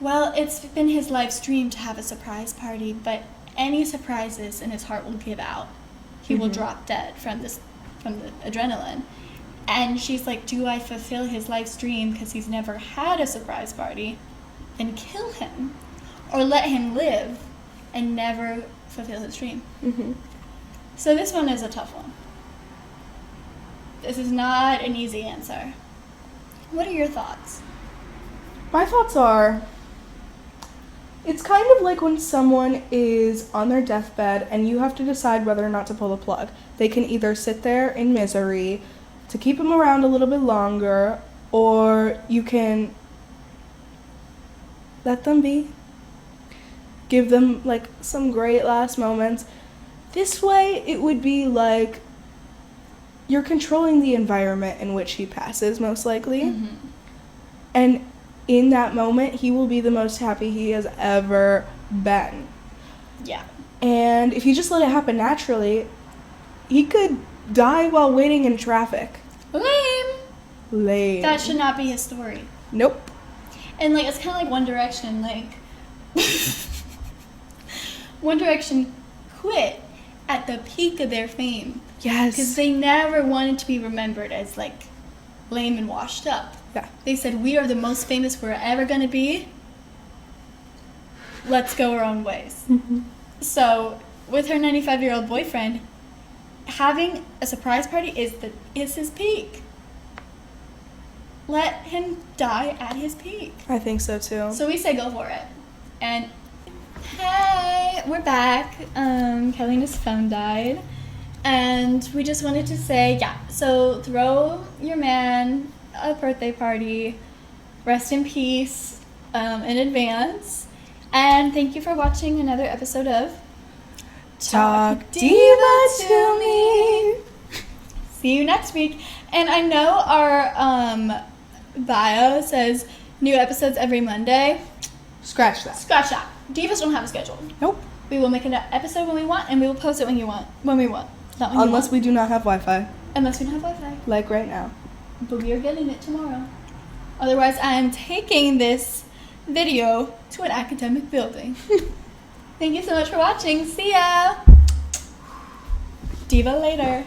A: well, it's been his life's dream to have a surprise party, but any surprises in his heart will give out. He will drop dead from the adrenaline. And she's like, do I fulfill his life's dream because he's never had a surprise party and kill him? Or let him live and never fulfill his dream?
B: Mm-hmm.
A: So this one is a tough one. This is not an easy answer. What are your thoughts?
B: My thoughts are, it's kind of like when someone is on their deathbed and you have to decide whether or not to pull the plug. They can either sit there in misery to keep them around a little bit longer, or you can let them be. Give them, like, some great last moments. This way, it would be like you're controlling the environment in which he passes, most likely.
A: Mm-hmm.
B: And in that moment, he will be the most happy he has ever been.
A: Yeah.
B: And if you just let it happen naturally, he could die while waiting in traffic.
A: Lame. That should not be his story.
B: Nope.
A: And, like, it's kind of like One Direction. Like, One Direction quit at the peak of their fame.
B: Yes.
A: Because they never wanted to be remembered as, like, lame and washed up.
B: Yeah.
A: They said, we are the most famous we're ever going to be. Let's go our own ways.
B: Mm-hmm.
A: So, with her 95-year-old boyfriend, having a surprise party is his peak. Let him die at his peak.
B: I think so, too.
A: So we say go for it. And, hey, we're back. Kelly's phone died. And we just wanted to say, so throw your man a birthday party. Rest in peace in advance. And thank you for watching another episode of
B: Talk Diva to me.
A: See you next week. And I know our bio says new episodes every Monday.
B: Scratch that.
A: Scratch that. Divas don't have a schedule.
B: Nope.
A: We will make an episode when we want, and we will post it when we want. Not when
B: Unless
A: you want.
B: we do not have Wi-Fi.
A: Unless we don't have Wi-Fi.
B: Like right now.
A: But we are getting it tomorrow. Otherwise, I am taking this video to an academic building. Thank you so much for watching. See ya! Diva later.